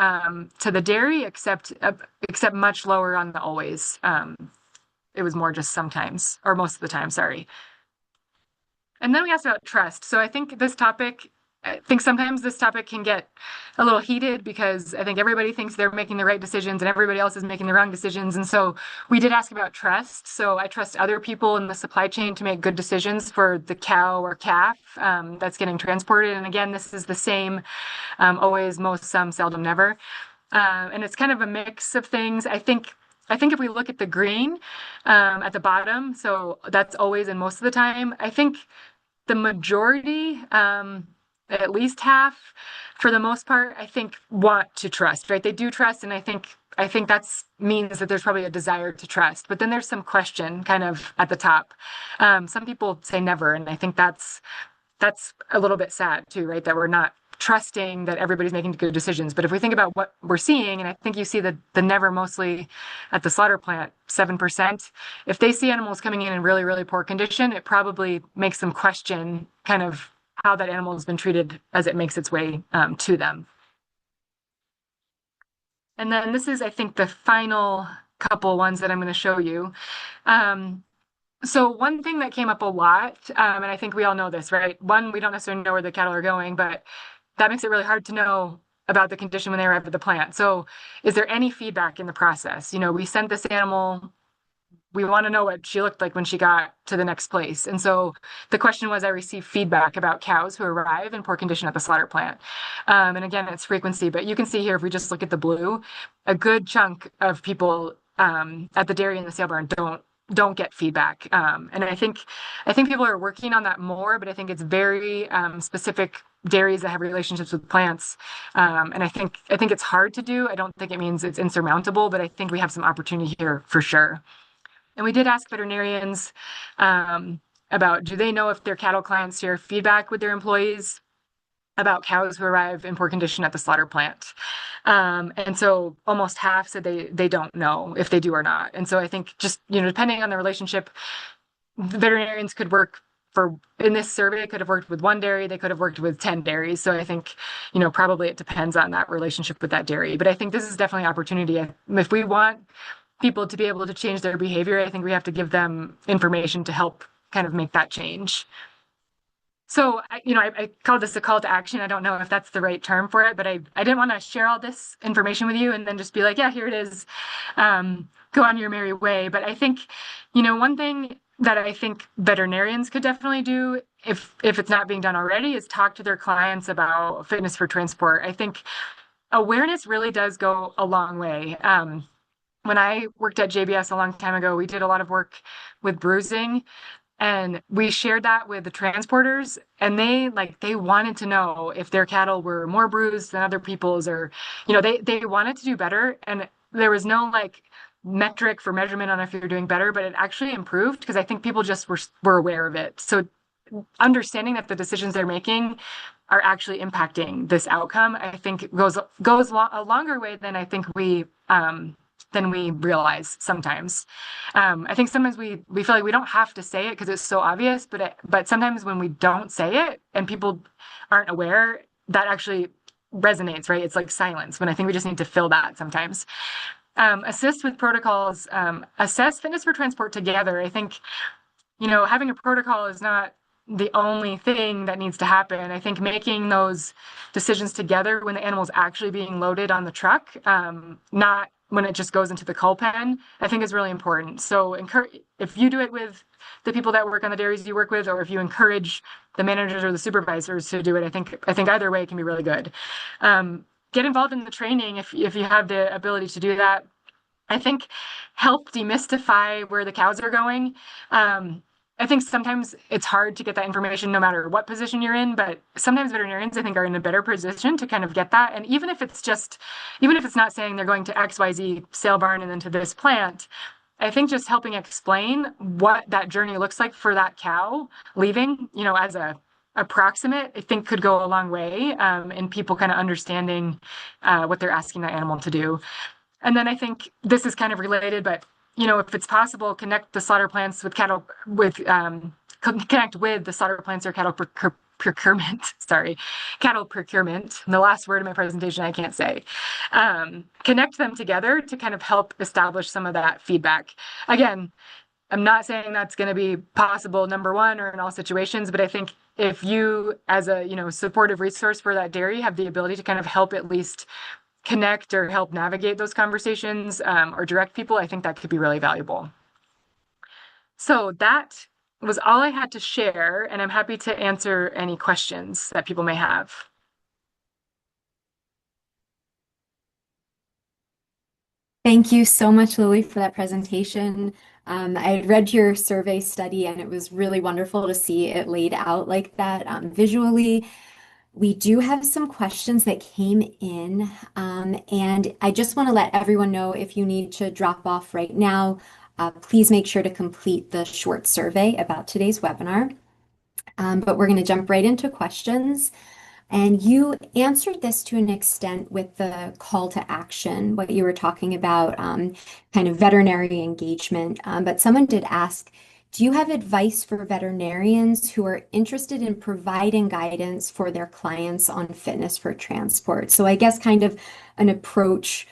to the dairy, except much lower on the always. It was more just sometimes, or most of the time, sorry. And then we asked about trust. So I think this topic I think sometimes this topic can get a little heated because I think everybody thinks they're making the right decisions and everybody else is making the wrong decisions. And so we did ask about trust. So I trust other people in the supply chain to make good decisions for the cow or calf that's getting transported. And again, this is the same, always, most, some, seldom, never. And it's kind of a mix of things. I think if we look at the green at the bottom, so that's always and most of the time, I think the majority, at least half, for the most part, I think want to trust, right? They do trust, and I think that's means that there's probably a desire to trust. But then there's some question kind of at the top. Some people say never, and I think that's a little bit sad too, right? That we're not trusting that everybody's making good decisions. But if we think about what we're seeing, and I think you see the never mostly at the slaughter plant, 7%. If they see animals coming in really, really poor condition, it probably makes them question kind of how that animal has been treated as it makes its way to them. And then this is, I think, the final couple ones that I'm going to show you. So one thing that came up a lot, and I think we all know this, right? One, we don't necessarily know where the cattle are going, but that makes it really hard to know about the condition when they arrive at the plant. So is there any feedback in the process? We sent this animal, we want to know what she looked like when she got to the next place. And so the question was, I received feedback about cows who arrive in poor condition at the slaughter plant. And again, it's frequency, but you can see here, if we just look at the blue, a good chunk of people at the dairy and the sale barn don't get feedback. And I think people are working on that more, but I think it's very specific dairies that have relationships with plants. And I think it's hard to do. I don't think it means it's insurmountable, but I think we have some opportunity here for sure. And we did ask veterinarians about, do they know if their cattle clients share feedback with their employees about cows who arrive in poor condition at the slaughter plant. And so almost half said they don't know if they do or not. And so I think just, depending on the relationship, veterinarians could work in this survey, could have worked with one dairy, they could have worked with 10 dairies. So I think, probably it depends on that relationship with that dairy. But I think this is definitely an opportunity. If we want people to be able to change their behavior, I think we have to give them information to help kind of make that change. So, I call this a call to action. I don't know if that's the right term for it, but I didn't want to share all this information with you and then just be like, yeah, here it is. Go on your merry way. But I think, one thing that I think veterinarians could definitely do, if it's not being done already, is talk to their clients about fitness for transport. I think awareness really does go a long way. When I worked at JBS a long time ago, we did a lot of work with bruising. And we shared that with the transporters, and they wanted to know if their cattle were more bruised than other people's, or, they wanted to do better. And there was no metric for measurement on if you're doing better, but it actually improved because I think people just were aware of it. So understanding that the decisions they're making are actually impacting this outcome, I think goes a longer way than I think we realize sometimes. I think sometimes we feel like we don't have to say it because it's so obvious, but sometimes when we don't say it and people aren't aware, that actually resonates, right? It's like silence, when I think we just need to fill that sometimes. Assist with protocols, assess fitness for transport together. I think, having a protocol is not the only thing that needs to happen. I think making those decisions together when the animal's actually being loaded on the truck, not when it just goes into the cull pen, I think is really important. So if you do it with the people that work on the dairies you work with, or if you encourage the managers or the supervisors to do it, I think either way it can be really good. Get involved in the training if you have the ability to do that. I think help demystify where the cows are going. I think sometimes it's hard to get that information no matter what position you're in, but sometimes veterinarians, I think, are in a better position to kind of get that. And even if it's not saying they're going to XYZ sale barn and then to this plant, I think just helping explain what that journey looks like for that cow leaving, as a approximate, I think could go a long way in people kind of understanding what they're asking that animal to do. And then I think this is kind of related, but if it's possible, connect the slaughter plants with cattle connect with the slaughter plants or cattle procurement. Sorry, cattle procurement. And the last word in my presentation I can't say. Connect them together to kind of help establish some of that feedback. Again, I'm not saying that's going to be possible, number one, or in all situations, but I think if you, as a, supportive resource for that dairy, have the ability to kind of help at least connect or help navigate those conversations, or direct people, I think that could be really valuable. So that was all I had to share, and I'm happy to answer any questions that people may have. Thank you so much, Lily, for that presentation. I had read your survey study and it was really wonderful to see it laid out like that visually. We do have some questions that came in, and I just want to let everyone know if you need to drop off right now, please make sure to complete the short survey about today's webinar. But we're going to jump right into questions. And you answered this to an extent with the call to action, what you were talking about, kind of veterinary engagement. But someone did ask, do you have advice for veterinarians who are interested in providing guidance for their clients on fitness for transport? So I guess kind of an approach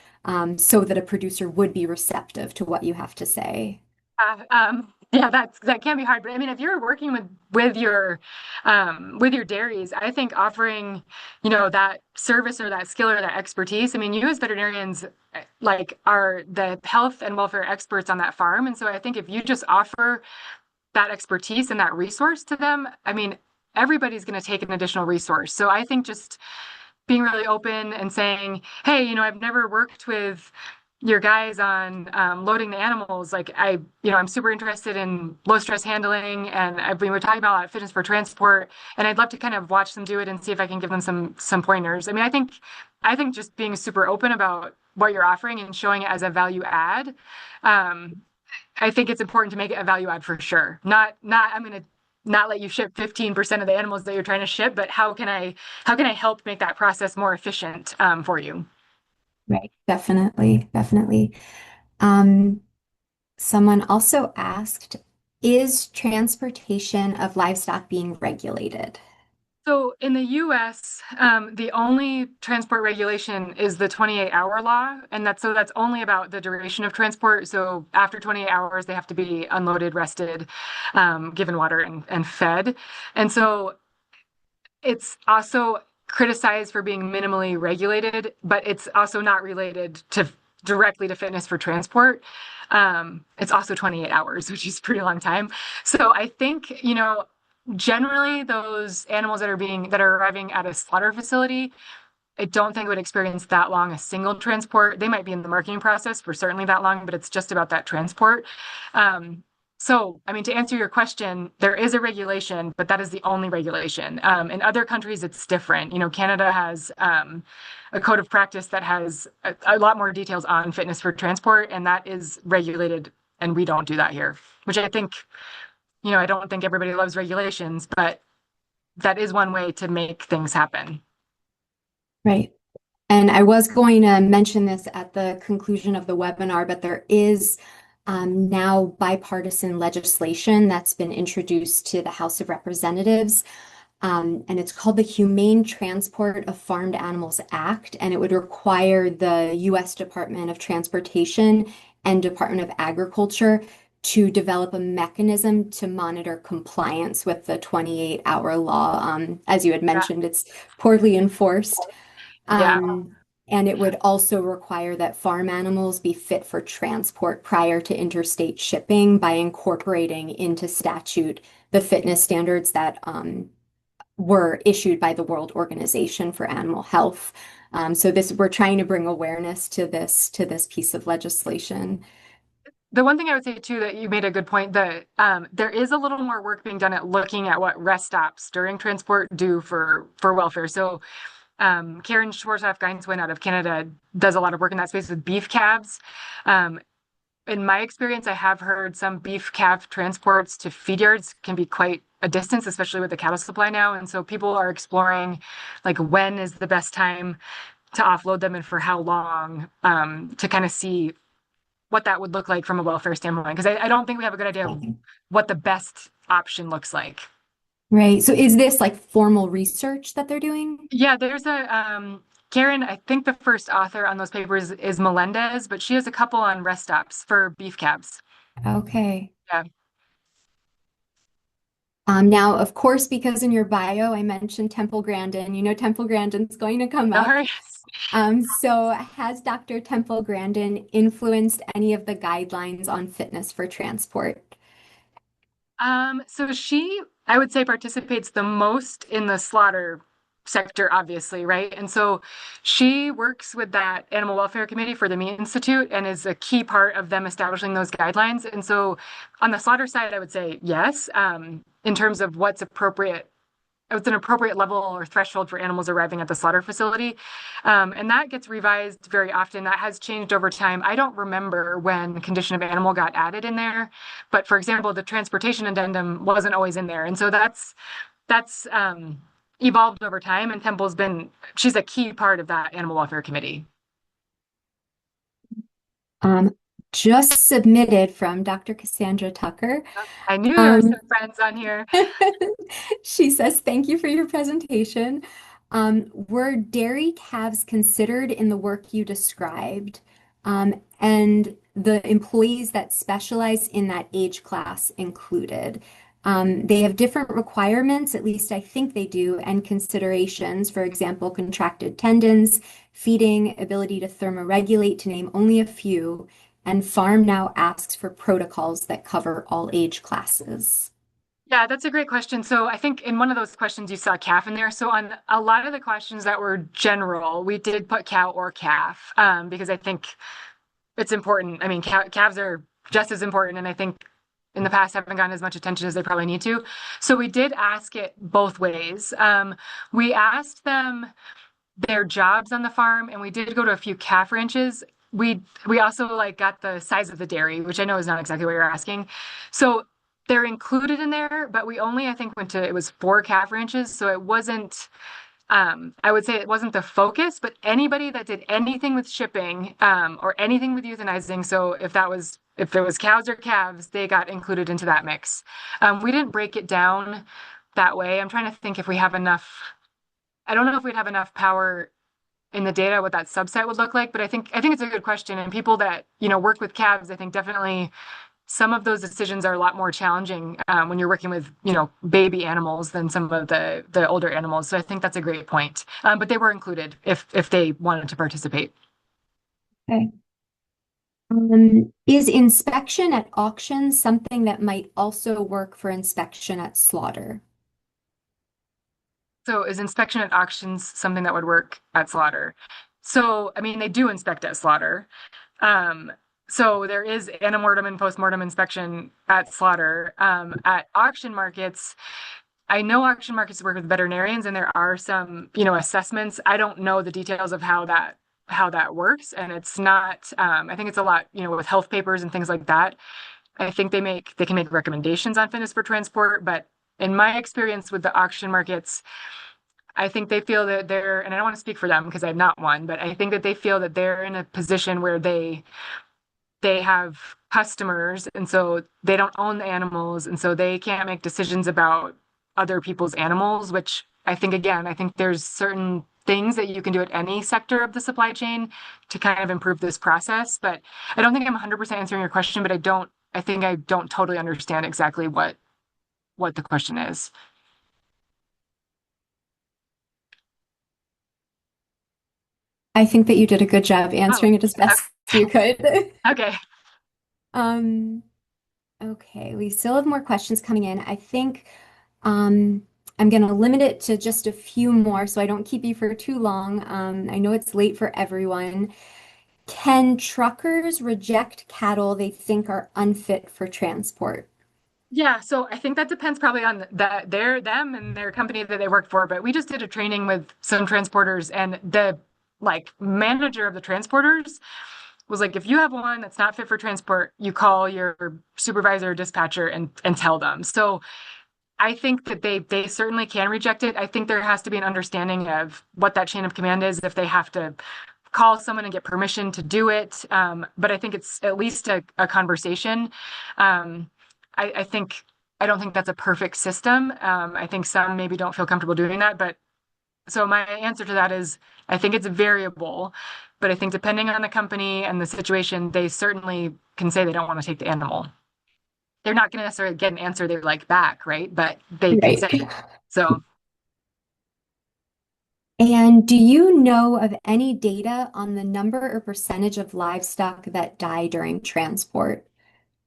so that a producer would be receptive to what you have to say. Yeah, that can be hard. But I mean, if you're working with your dairies, I think offering, that service or that skill or that expertise. I mean, you as veterinarians like are the health and welfare experts on that farm. And so I think if you just offer that expertise and that resource to them, I mean, everybody's going to take an additional resource. So I think just being really open and saying, hey, I've never worked with your guys on loading the animals. Like I'm super interested in low stress handling, and we were talking about a lot of fitness for transport, and I'd love to kind of watch them do it and see if I can give them some pointers. I mean, I think just being super open about what you're offering and showing it as a value add. I think it's important to make it a value add for sure. Not I'm going to not let you ship 15% of the animals that you're trying to ship, but how can I help make that process more efficient for you? Right. Definitely, definitely. Um, Someone also asked, is transportation of livestock being regulated? So in the US, the only transport regulation is the 28-hour law, and that's only about the duration of transport. So after 28 hours, they have to be unloaded, rested, given water and fed. And so it's also criticized for being minimally regulated, but it's also not related to directly to fitness for transport. It's also 28 hours, which is a pretty long time. So I think, generally those animals that are arriving at a slaughter facility, I don't think would experience that long a single transport. They might be in the marketing process for certainly that long, but it's just about that transport. So, I mean, to answer your question, there is a regulation, but that is the only regulation. In other countries, it's different. Canada has a code of practice that has a lot more details on fitness for transport, and that is regulated, and we don't do that here, which I think, I don't think everybody loves regulations, but that is one way to make things happen. Right. And I was going to mention this at the conclusion of the webinar, but there is now bipartisan legislation that's been introduced to the House of Representatives, and it's called the Humane Transport of Farmed Animals Act, and it would require the U.S. Department of Transportation and Department of Agriculture to develop a mechanism to monitor compliance with the 28-hour law. As you had Yeah. mentioned, it's poorly enforced. Yeah. And it would also require that farm animals be fit for transport prior to interstate shipping by incorporating into statute the fitness standards that were issued by the World Organization for Animal Health. So we're trying to bring awareness to this piece of legislation. The one thing I would say too that you made a good point that there is a little more work being done at looking at what rest stops during transport do for welfare. So Karen Schwarzhoff-Geinswin out of Canada does a lot of work in that space with beef calves. In my experience, I have heard some beef calf transports to feed yards can be quite a distance, especially with the cattle supply now. And so people are exploring like when is the best time to offload them and for how long, to kind of see what that would look like from a welfare standpoint. Because I don't think we have a good idea of what the best option looks like. Right. So is this like formal research that they're doing? Yeah, there's a Karen, I think the first author on those papers is Melendez, but she has a couple on rest stops for beef calves. Okay. Yeah. Now, of course, because in your bio I mentioned Temple Grandin, you know Temple Grandin's going to come No up. worries. So has Dr. Temple Grandin influenced any of the guidelines on fitness for transport? So she, I would say, participates the most in the slaughter sector, obviously, right? And so she works with that animal welfare committee for the Meat Institute and is a key part of them establishing those guidelines. And so on the slaughter side, I would say yes, in terms of what's an appropriate level or threshold for animals arriving at the slaughter facility. And that gets revised very often. That has changed over time. I don't remember when condition of animal got added in there, but for example, the transportation addendum wasn't always in there. And so that's evolved over time. And she's a key part of that animal welfare committee. Um, just submitted from Dr. Cassandra Tucker. I knew there were Um, some friends on here. She says, thank you for your presentation. Were dairy calves considered in the work you described? And the employees that specialize in that age class included? They have different requirements, at least I think they do, and considerations, for example, contracted tendons, feeding, ability to thermoregulate, to name only a few. And Farm now asks for protocols that cover all age classes. Yeah, that's a great question. So I think in one of those questions you saw calf in there. So on a lot of the questions that were general, we did put cow or calf because I think it's important. I mean, calves are just as important, and I think in the past haven't gotten as much attention as they probably need to. So we did ask it both ways. We asked them their jobs on the farm, and we did go to a few calf ranches. We also like got the size of the dairy, which I know is not exactly what you're asking. So they're included in there, but we only I think went to it was 4 calf ranches, so it wasn't I would say it wasn't the focus, but anybody that did anything with shipping or anything with euthanizing, so if it was cows or calves, they got included into that mix. We didn't break it down that way. I'm trying to think if we have enough. I don't know if we'd have enough power in the data what that subset would look like, but I think it's a good question. And people that work with calves, I think definitely some of those decisions are a lot more challenging when you're working with baby animals than some of the older animals. So I think that's a great point. But they were included if they wanted to participate. Okay. Is inspection at auction something that might also work for inspection at slaughter? So is inspection at auctions something that would work at slaughter? So I mean, they do inspect at slaughter. Um, so there is antemortem and postmortem inspection at slaughter. At auction markets, I know auction markets work with veterinarians, and there are some, assessments. I don't know the details of how that works, and it's not. I think it's a lot, with health papers and things like that. I think they can make recommendations on fitness for transport, but in my experience with the auction markets, I think they feel that and I don't want to speak for them because I'm not one, but I think that they feel that they're in a position where they have customers, and so they don't own the animals, and so they can't make decisions about other people's animals, which I think there's certain things that you can do at any sector of the supply chain to kind of improve this process. But I don't think I'm 100% answering your question, but I think I don't totally understand exactly what the question is. I think that you did a good job Oh, answering it as best you could. okay. Um, okay, we still have more questions coming in. I think um, I'm going to limit it to just a few more so I don't keep you for too long. I know it's late for everyone. Can truckers reject cattle they think are unfit for transport? Yeah, so I think that depends probably on them and their company that they work for. But we just did a training with some transporters, and the like manager of the transporters was like, if you have one that's not fit for transport, you call your supervisor or dispatcher and tell them. So I think that they certainly can reject it. I think there has to be an understanding of what that chain of command is if they have to call someone and get permission to do it. But I think it's at least a conversation. Um, I think I don't think that's a perfect system. I think some maybe don't feel comfortable doing that. But so my answer to that is I think it's variable, but I think depending on the company and the situation, they certainly can say they don't want to take the animal. they're not going to necessarily get an answer they like back, right? But they can Right. say. So, And do you know of any data on the number or percentage of livestock that die during transport?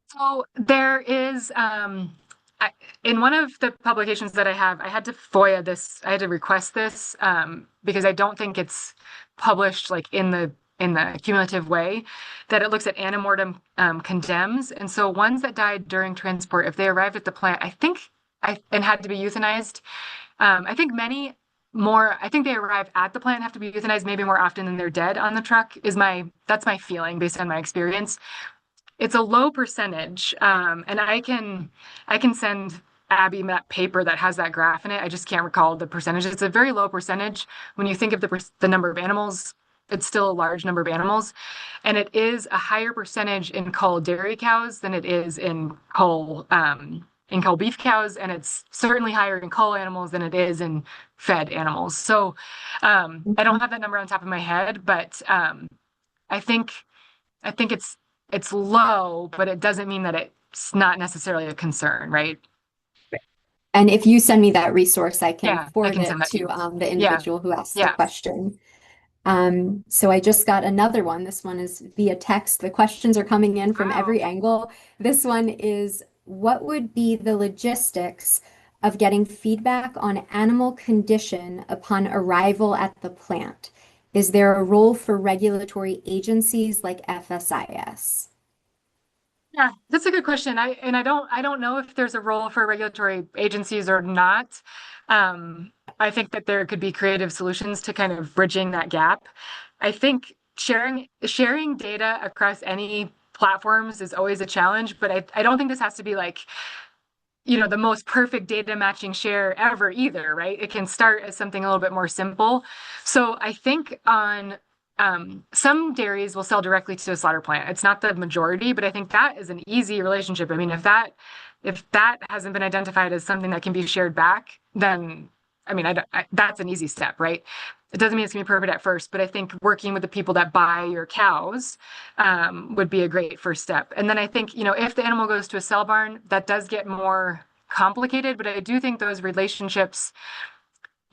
so there is I, in one of the publications that I have, I had to FOIA this, I had to request this because I don't think it's published like in the cumulative way that it looks at antemortem condemns. And so ones that died during transport, if they arrived at the plant, I think and had to be euthanized, I think many more, I think they arrive at the plant and have to be euthanized maybe more often than they're dead on the truck that's my feeling based on my experience. It's a low percentage, and I can send Abby that paper that has that graph in it. I just can't recall the percentage. It's a very low percentage when you think of the number of animals. It's still a large number of animals, and it is a higher percentage in cull dairy cows than it is in cull beef cows, and it's certainly higher in cull animals than it is in fed animals. So I don't have that number on top of my head, but I think I think it's low, but it doesn't mean that it's not necessarily a concern, right? And if you send me that resource, I can Yeah, I forward can send it that to to you. the Yeah, individual who asked the yeah. question. So I just got another one. This one is via text. The questions are coming in from Wow. every angle. This one is, what would be the logistics of getting feedback on animal condition upon arrival at the plant? Is there a role for regulatory agencies like FSIS? Yeah, that's a good question. I don't know if there's a role for regulatory agencies or not. I think that there could be creative solutions to kind of bridging that gap. I think sharing data across any platforms is always a challenge, but I don't think this has to be like the most perfect data matching share ever either, right? It can start as something a little bit more simple. So I think on some dairies will sell directly to a slaughter plant. It's not the majority, but I think that is an easy relationship. I mean, if that hasn't been identified as something that can be shared back, then I mean, that's an easy step, right? It doesn't mean it's going to be perfect at first, but I think working with the people that buy your cows would be a great first step. And then I think, if the animal goes to a sell barn, that does get more complicated, but I do think those relationships,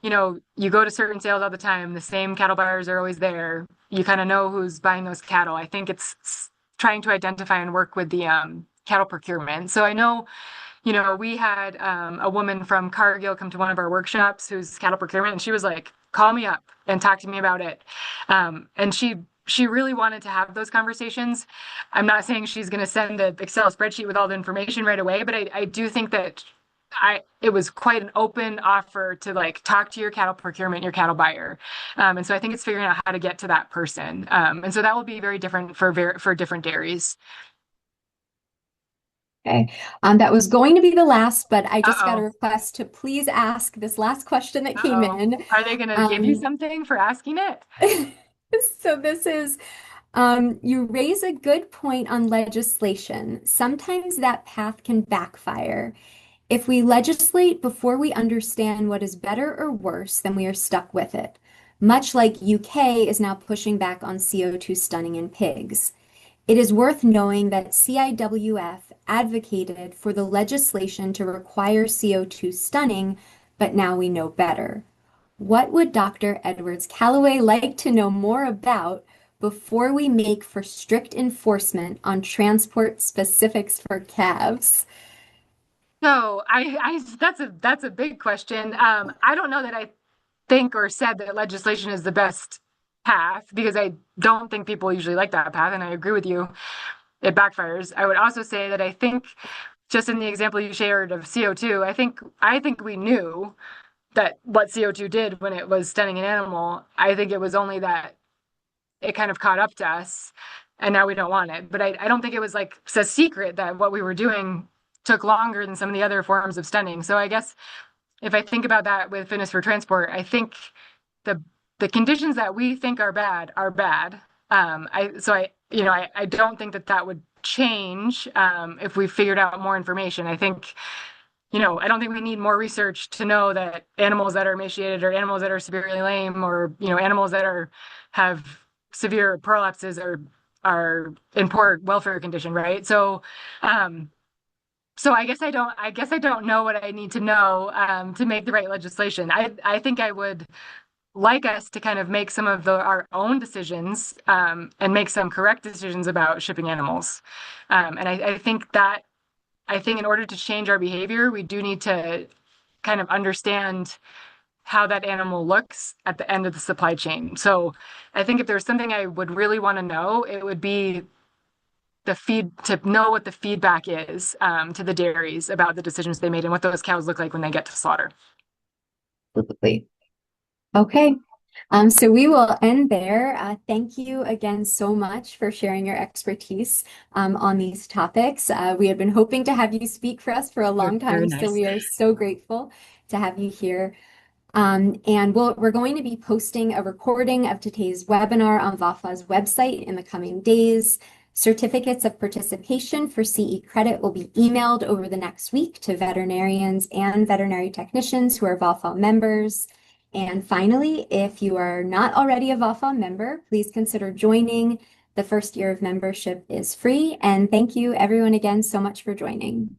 you go to certain sales all the time, the same cattle buyers are always there. You kind of know who's buying those cattle. I think it's trying to identify and work with the cattle procurement. So I know we had a woman from Cargill come to one of our workshops who's cattle procurement, and she was like, "Call me up and talk to me about it." And she really wanted to have those conversations. I'm not saying she's going to send an Excel spreadsheet with all the information right away, but I do think that it was quite an open offer to like talk to your cattle procurement, your cattle buyer, and so I think it's figuring out how to get to that person, and so that will be very different for different dairies. Okay. That was going to be the last, but I just got a Uh-oh. request to please ask this last question that came Uh-oh. in. Are they going to give you Um, something for asking it? so this is, you raise a good point on legislation. Sometimes that path can backfire. If we legislate before we understand what is better or worse, then we are stuck with it. Much like UK is now pushing back on CO2 stunning in pigs. It is worth knowing that CIWF advocated for the legislation to require CO2 stunning, but now we know better. What would Dr. Edwards-Callaway like to know more about before we make for strict enforcement on transport specifics for calves? No, that's a big question. I don't know that I think or said that legislation is the best path because I don't think people usually like that path, and I agree with you. It backfires. I would also say that I think just in the example you shared of CO2, I think we knew that what CO2 did when it was stunning an animal. I think it was only that it kind of caught up to us and now we don't want it. But I don't think it was like a secret that what we were doing took longer than some of the other forms of stunning. So I guess if I think about that with fitness for transport, I think the the conditions that we think are bad are bad. I don't think that that would change if we figured out more information. I don't think we need more research to know that animals that are emaciated or animals that are severely lame or, animals that have severe prolapses are in poor welfare condition, right? So, um, So I guess I don't know what I need to know to make the right legislation. I think I would like us to kind of make some of our own decisions and make some correct decisions about shipping animals. And I think in order to change our behavior, we do need to kind of understand how that animal looks at the end of the supply chain. So I think if there's something I would really want to know, it would be to know what the feedback is to the dairies about the decisions they made and what those cows look like when they get to slaughter. Absolutely. Okay. So we will end there. Thank you again so much for sharing your expertise on these topics. We had been hoping to have you speak for us for a long Very time, so nice. we are so grateful to have you here. And we're going to be posting a recording of today's webinar on VAFAW's website in the coming days. Certificates of participation for CE credit will be emailed over the next week to veterinarians and veterinary technicians who are VAFAW members. And finally, if you are not already a VAFAW member, please consider joining. The first year of membership is free. And thank you everyone again so much for joining.